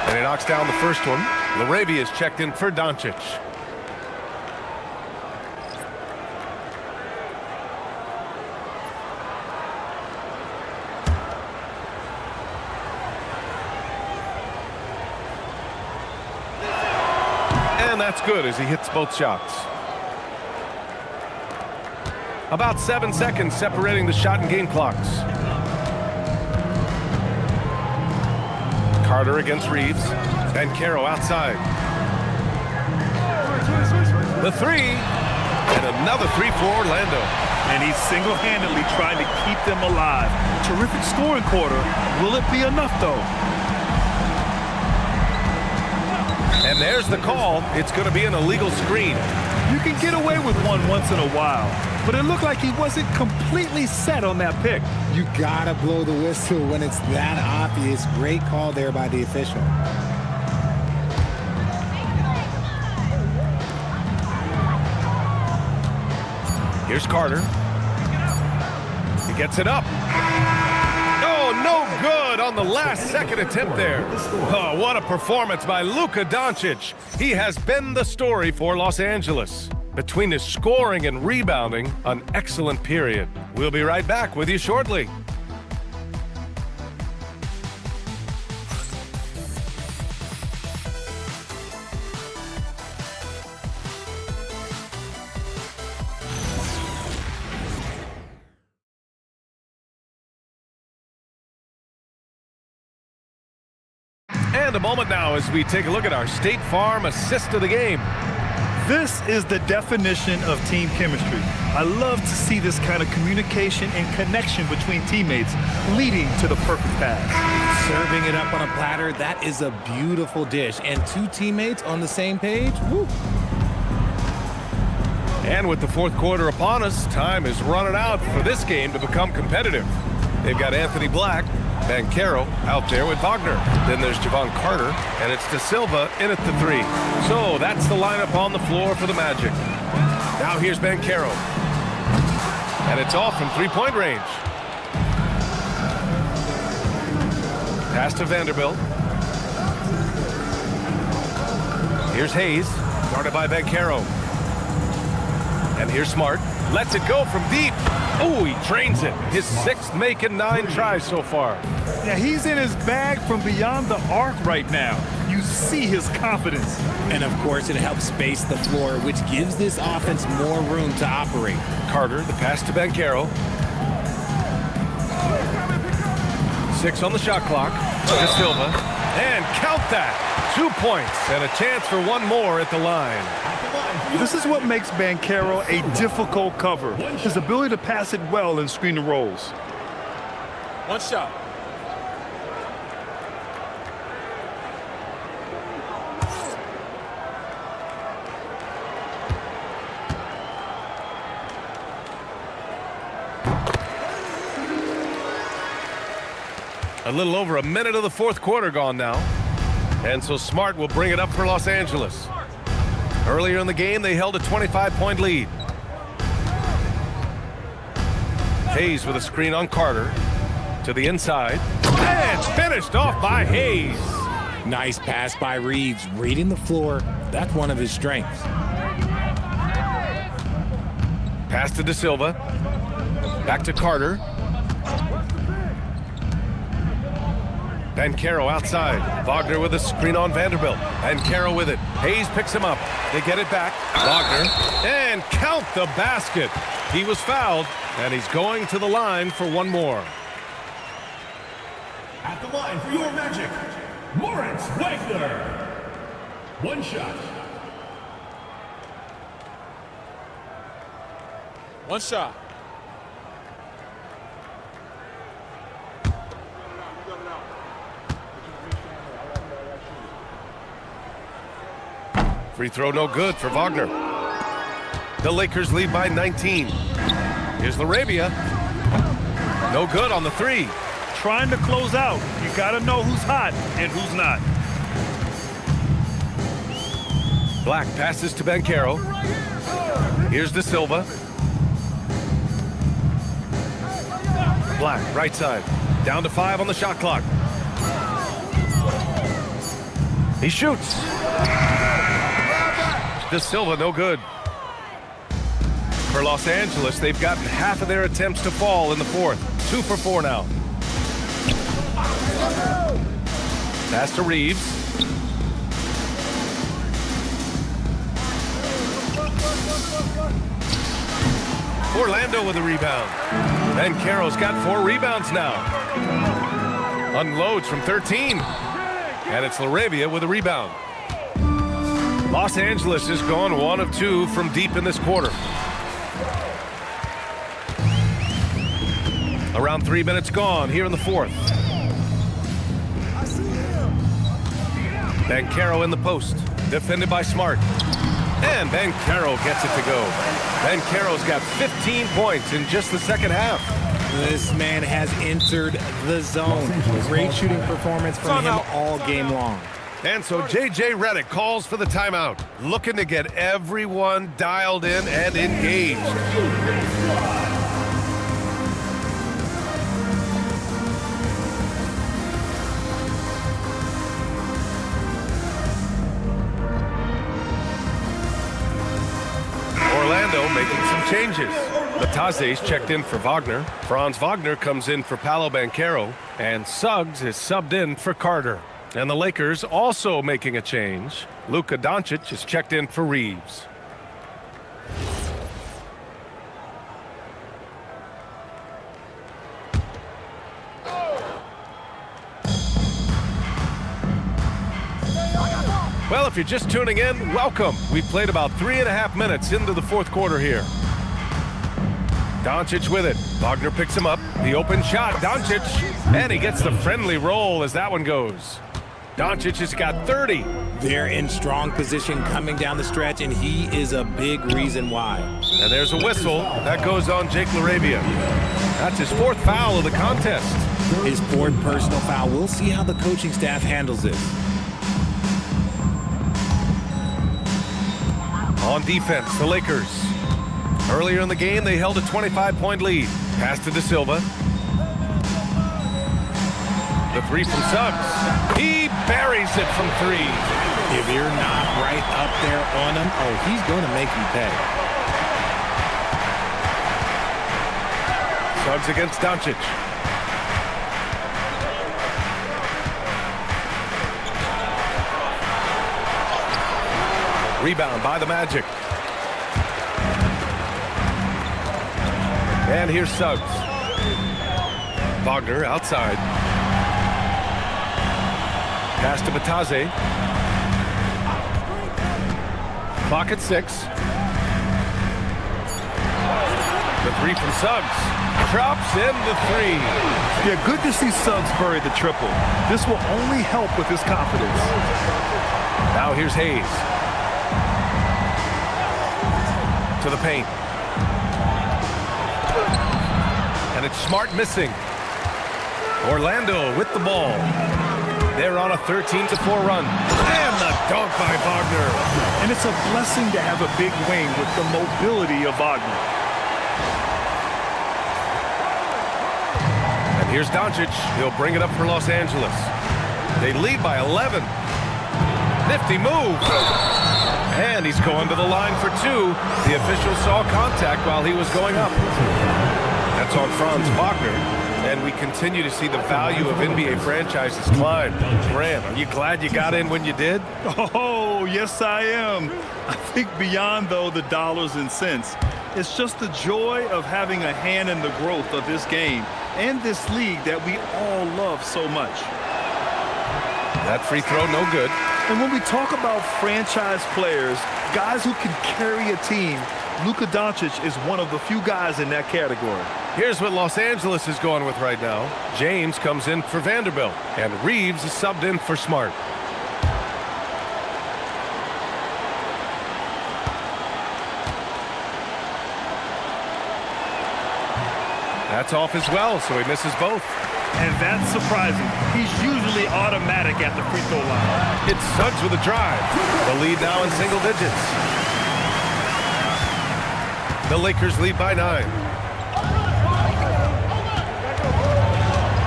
And he knocks down the first one. LaRavia is checked in for Doncic. And that's good as he hits both shots. About 7 seconds separating the shot and game clocks. Carter against Reeves. Banchero outside. The 3. And another 3 for Orlando. And he's single-handedly trying to keep them alive. Terrific scoring quarter. Will it be enough, though? And there's the call. It's going to be an illegal screen. You can get away with one once in a while, but it looked like he wasn't completely set on that pick. You gotta blow the whistle when it's that obvious. Great call there by the official. Here's Carter. He gets it up. Oh, no good on the last second attempt there. Oh, what a performance by Luka Doncic. He has been the story for Los Angeles. Between his scoring and rebounding, an excellent period. We'll be right back with you shortly. And a moment now as we take a look at our State Farm assist of the game. This is the definition of team chemistry. I love to see this kind of communication and connection between teammates leading to the perfect pass. Serving it up on a platter, that is a beautiful dish. And two teammates on the same page, woo. And with the fourth quarter upon us, time is running out for this game to become competitive. They've got Anthony Black, Banchero out there with Wagner. Then there's Javon Carter, and it's De Silva in at the 3. So that's the lineup on the floor for the Magic. Now here's Banchero. And it's off from three-point range. Pass to Vanderbilt. Here's Hayes, guarded by Banchero. And here's Smart. Lets it go from deep. Oh, he drains it. His 6th make in 9 tries so far. Yeah, he's in his bag from beyond the arc right now. You see his confidence. And of course, it helps space the floor, which gives this offense more room to operate. Carter, the pass to Banchero. 6 on the shot clock. De Silva. And count that. 2 points and a chance for one more at the line. This is what makes Banchero a difficult cover. His ability to pass it well and screen the rolls. One shot. A little over a minute of the fourth quarter gone now. And so Smart will bring it up for Los Angeles. Earlier in the game, they held a 25-point lead. Hayes with a screen on Carter. To the inside. And finished off by Hayes. Nice pass by Reeves. Reading the floor, that's one of his strengths. Pass to De Silva. Back to Carter. Banchero outside. Wagner with a screen on Vanderbilt. Banchero with it. Hayes picks him up. They get it back. Wagner. And count the basket. He was fouled, and he's going to the line for one more. At the line for your Magic, Moritz Wagner. One shot. One shot. Free throw no good for Wagner. The Lakers lead by 19. Here's LaRavia. No good on the 3. Trying to close out. You got to know who's hot and who's not. Black passes to Banchero. Here's De Silva. Black, right side. Down to 5 on the shot clock. He shoots. De Silva, no good. For Los Angeles, they've gotten half of their attempts to fall in the fourth. 2 for 4 now. Pass to Reeves. Orlando with a rebound. Banchero's got 4 rebounds now. Unloads from 13. And it's LaRavia with a rebound. Los Angeles has gone 1 of 2 from deep in this quarter. Around 3 minutes gone here in the fourth. Banchero in the post. Defended by Smart. And Banchero gets it to go. Banchero's got 15 points in just the second half. This man has entered the zone. Great shooting performance from him all game long. And so J.J. Redick calls for the timeout, looking to get everyone dialed in and engaged. Orlando making some changes. Lataze's checked in for Wagner. Franz Wagner comes in for Paolo Banchero. And Suggs is subbed in for Carter. And the Lakers also making a change. Luka Doncic is checked in for Reeves. Well, if you're just tuning in, welcome. We've played about 3.5 minutes into the fourth quarter here. Doncic with it. Wagner picks him up. The open shot. Doncic. And he gets the friendly roll as that one goes. Doncic has got 30. They're in strong position coming down the stretch, and he is a big reason why. And there's a whistle. That goes on Jake LaRavia. That's his 4th foul of the contest. His 4th personal foul. We'll see how the coaching staff handles it. On defense, the Lakers. Earlier in the game, they held a 25-point lead. Pass to De Silva. The 3 from Suggs. He buries it from 3. If you're not right up there on him, oh, he's going to make you pay. Suggs against Doncic. Rebound by the Magic. And here's Suggs. Wagner outside. Pass to Batase. Clock at 6. The 3 from Suggs. Drops in the 3. Yeah, good to see Suggs bury the triple. This will only help with his confidence. Now here's Hayes. To the paint. And it's Smart missing. Orlando with the ball. They're on a 13-4 run. And the dunk by Wagner. And it's a blessing to have a big wing with the mobility of Wagner. And here's Doncic. He'll bring it up for Los Angeles. They lead by 11. Nifty move. And he's going to the line for 2. The official saw contact while he was going up. That's on Franz Wagner. And we continue to see the value of NBA franchises climb. Grant, are you glad you got in when you did? Oh, yes, I am. I think beyond, though, the dollars and cents, it's just the joy of having a hand in the growth of this game and this league that we all love so much. That free throw, no good. And when we talk about franchise players, guys who can carry a team, Luka Doncic is one of the few guys in that category. Here's what Los Angeles is going with right now. James comes in for Vanderbilt, and Reeves is subbed in for Smart. That's off as well, so he misses both. And that's surprising. He's usually automatic at the free throw line. It's Suggs with a drive. The lead now in single digits. The Lakers lead by 9.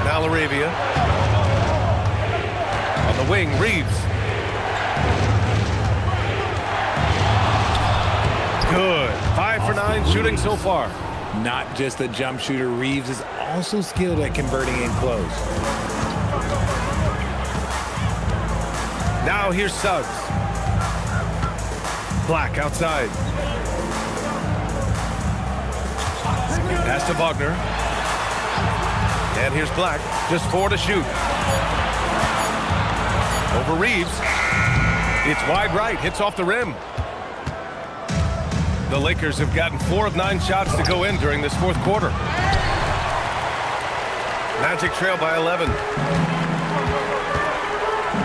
Now LaRavia. On the wing, Reeves. Good. 5 for 9 shooting so far. Not just a jump shooter, Reeves is also skilled at converting in close. Now here's Suggs. Black outside. Pass to Wagner. And here's Black. Just 4 to shoot. Over Reeves. It's wide right. Hits off the rim. The Lakers have gotten 4 of 9 shots to go in during this fourth quarter. Magic trail by 11.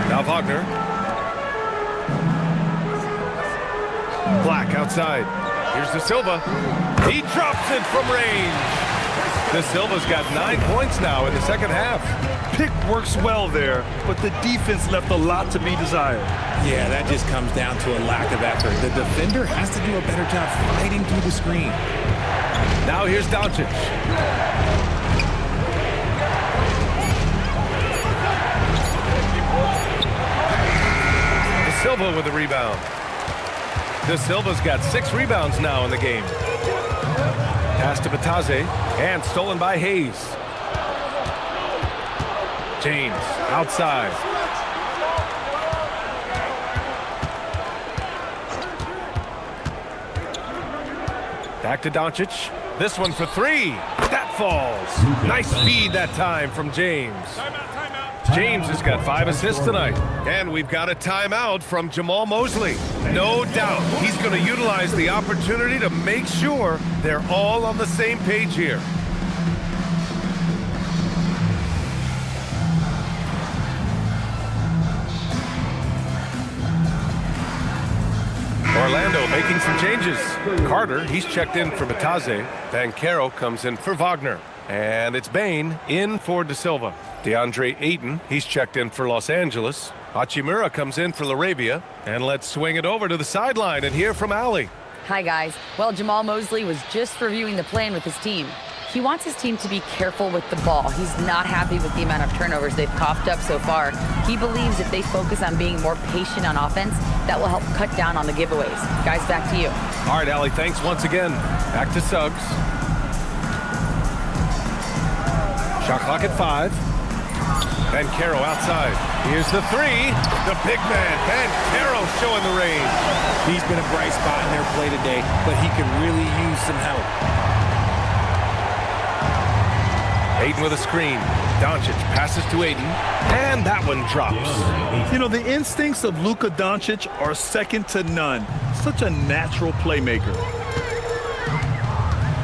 Now Wagner. Black outside. Here's De Silva. He drops it from range. De Silva's got 9 points now in the second half. Pick works well there, but the defense left a lot to be desired. Yeah, that just comes down to a lack of effort. The defender has to do a better job fighting through the screen. Now here's Doncic. De Silva with the rebound. De Silva's got 6 rebounds now in the game. Pass to Batase, and stolen by Hayes. James outside. Back to Doncic. This one for 3. That falls. Nice feed that time from James. James has got 5 assists tonight. And we've got a timeout from Jamal Mosley. No doubt he's going to utilize the opportunity to make sure they're all on the same page here. Orlando making some changes. Carter, he's checked in for Bataze. Banchero comes in for Wagner. And it's Bain in for De Silva. DeAndre Ayton, he's checked in for Los Angeles. Hachimura comes in for Laravia. And let's swing it over to the sideline and hear from Allie. Hi, guys. Well, Jamal Mosley was just reviewing the plan with his team. He wants his team to be careful with the ball. He's not happy with the amount of turnovers they've coughed up so far. He believes if they focus on being more patient on offense, that will help cut down on the giveaways. Guys, back to you. All right, Allie, thanks once again. Back to Suggs. Shot clock at 5. Banchero outside. Here's the 3. The big man, Banchero, showing the range. He's been a bright spot in their play today, but he could really use some help. Ayton with a screen. Doncic passes to Ayton, and that one drops. You know, the instincts of Luka Doncic are second to none. Such a natural playmaker.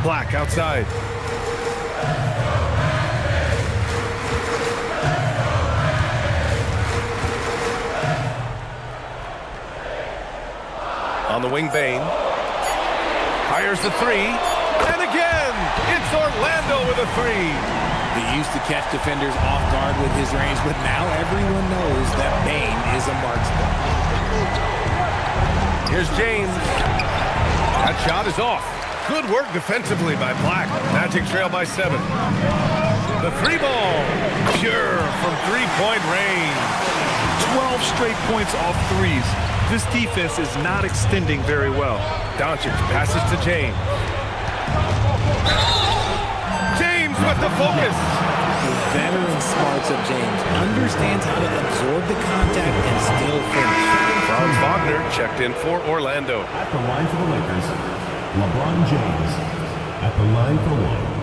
Black outside. On the wing, Bain. Fires the 3. And again, it's Orlando with a 3. He used to catch defenders off guard with his range, but now everyone knows that Bain is a marksman. Here's James. That shot is off. Good work defensively by Black. Magic trail by 7. The 3 ball. Pure from 3-point range. 12 straight points off threes. This defense is not extending very well. Doncic passes to James. James with the focus. The veteran smarts of James understands how to absorb the contact and still finish. Franz Wagner checked in for Orlando. At the line for the Lakers, LeBron James. At the line for 1.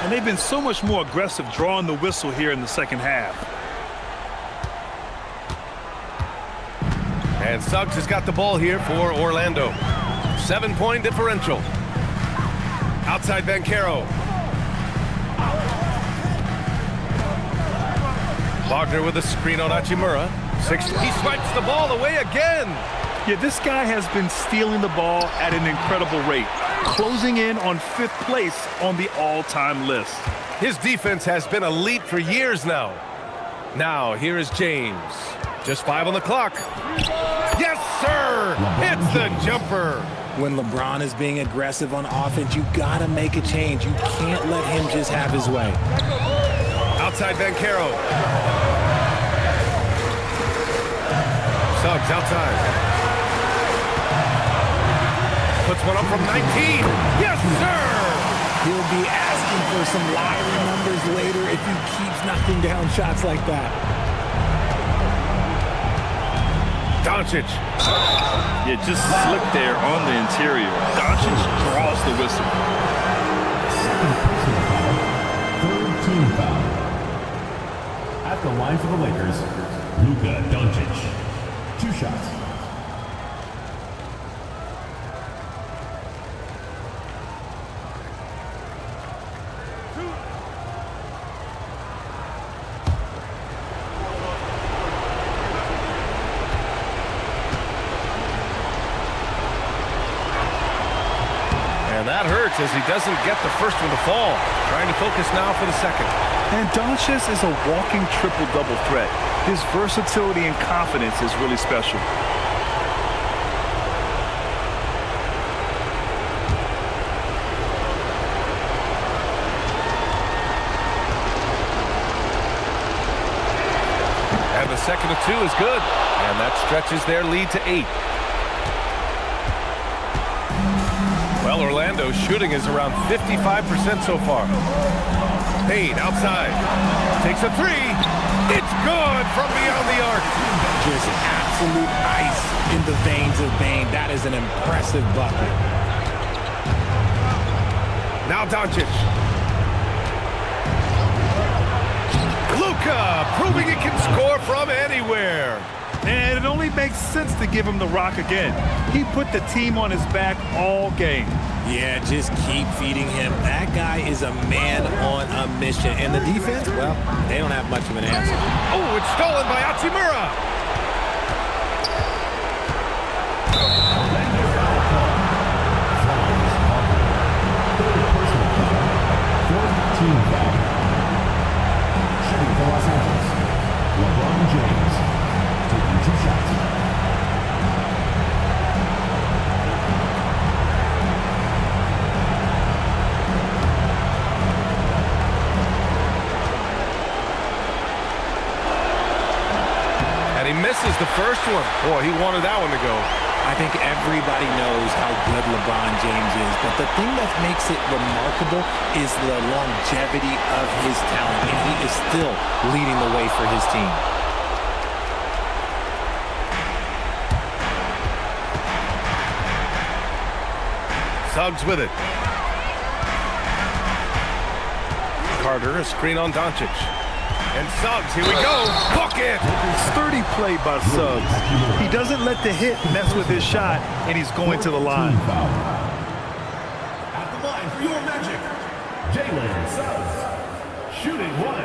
And they've been so much more aggressive drawing the whistle here in the second half. And Suggs has got the ball here for Orlando. 7-point differential. Outside Banchero. Wagner with a screen on Hachimura. He swipes the ball away again. Yeah, this guy has been stealing the ball at an incredible rate, closing in on 5th place on the all-time list. His defense has been elite for years now. Now, here is James. Just 5 on the clock. Yes, sir! It's the jumper. When LeBron is being aggressive on offense, you gotta make a change. You can't let him just have his way. Outside Banchero. Suggs outside. Puts one up from 19. Yes, sir! He'll be asking for some lottery numbers later if he keeps knocking down shots like that. Doncic. Yeah, just slick there on the interior. Doncic draws the whistle. Second personal foul. Third team foul. At the line for the Lakers, Luka Doncic. 2 shots. And that hurts as he doesn't get the first one to fall. Trying to focus now for the second. And Doncic is a walking triple-double threat. His versatility and confidence is really special. And the second of 2 is good. And that stretches their lead to 8. Well, Orlando's shooting is around 55% so far. Payne outside. Takes a 3. It's good from beyond the arc. Just absolute ice in the veins of Bane. That is an impressive bucket. Now Doncic. Luka proving he can score from anywhere. And it only makes sense to give him the rock again. He put the team on his back all game. Yeah, just keep feeding him. That guy is a man on a mission. And the defense, well, they don't have much of an answer. Oh, it's stolen by Hachimura. Team foul. Shooting for Los Angeles, LeBron James, taking 2 shots. And he misses the first one. Boy, he wanted that one to go. I think everybody knows how good LeBron James is, but the thing that makes it remarkable is the longevity of his talent, and he is still leading the way for his team. Suggs with it. Carter, a screen on Doncic. And Suggs, here we go. Bucket! Sturdy play by Suggs. He doesn't let the hit mess with his shot, and he's going to the line. At the line for your Magic, Jalen Suggs, shooting 1.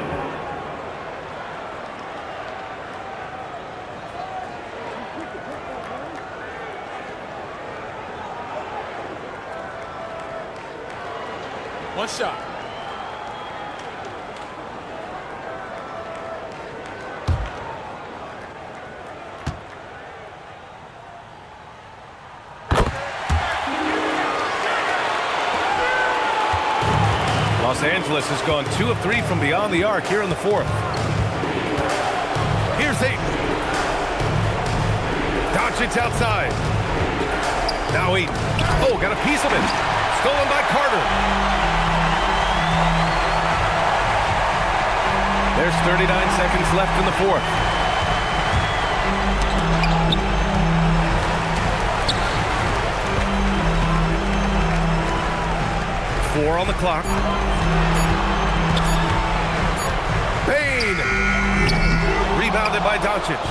One shot. Los Angeles has gone 2 of 3 from beyond the arc here in the 4th. Here's Ayton. Doncic outside. Now Ayton. Oh, got a piece of it. Stolen by Carter. There's 39 seconds left in the 4th. Four on the clock. Bane! Rebounded by Doncic.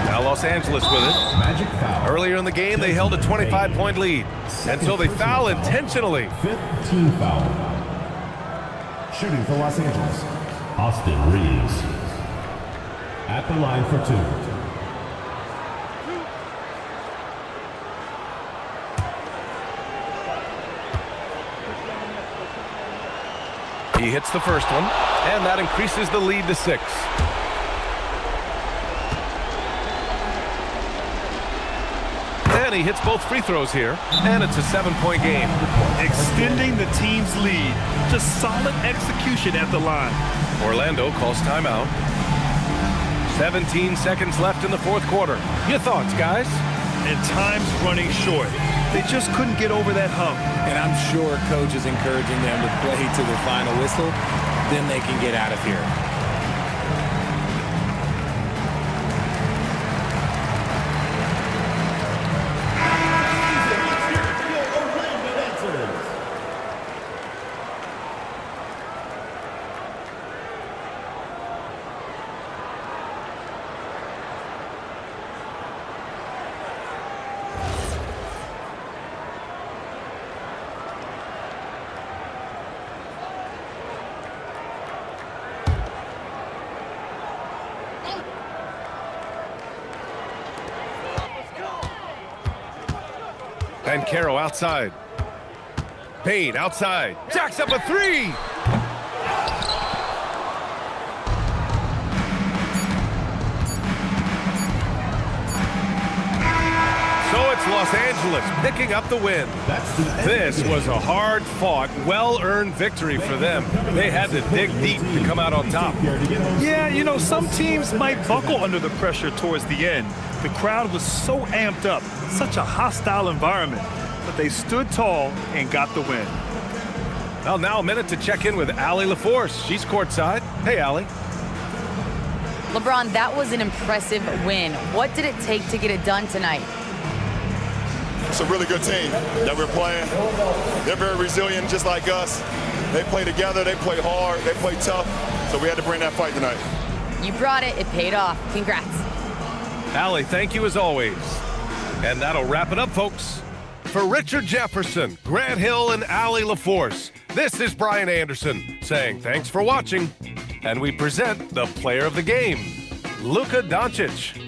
Now Los Angeles with it. Magic foul. Earlier in the game, they held a 25-point lead until they foul intentionally. 5th team foul. Shooting for Los Angeles, Austin Reeves. At the line for 2. He hits the first one, and that increases the lead to 6. And he hits both free throws here, and it's a 7-point game. Extending the team's lead. Just solid execution at the line. Orlando calls timeout. 17 seconds left in the 4th quarter. Your thoughts, guys? And time's running short. They just couldn't get over that hump. And I'm sure coach is encouraging them to play to the final whistle. Then they can get out of here. Bancaro outside. Payne outside. Jacks up a 3. So it's Los Angeles picking up the win. This was a hard-fought, well-earned victory for them. They had to dig deep to come out on top. Yeah, you know, some teams might buckle under the pressure towards the end. The crowd was so amped up, such a hostile environment, but they stood tall and got the win. Well, now a minute to check in with Allie LaForce. She's courtside. Hey, Allie. LeBron, that was an impressive win. What did it take to get it done tonight? It's a really good team that we're playing. They're very resilient, just like us. They play together, they play hard, they play tough, so we had to bring that fight tonight. You brought it. It paid off. Congrats. Allie, thank you as always. And that'll wrap it up, folks. For Richard Jefferson, Grant Hill, and Allie LaForce, this is Brian Anderson saying thanks for watching. And we present the player of the game, Luka Doncic.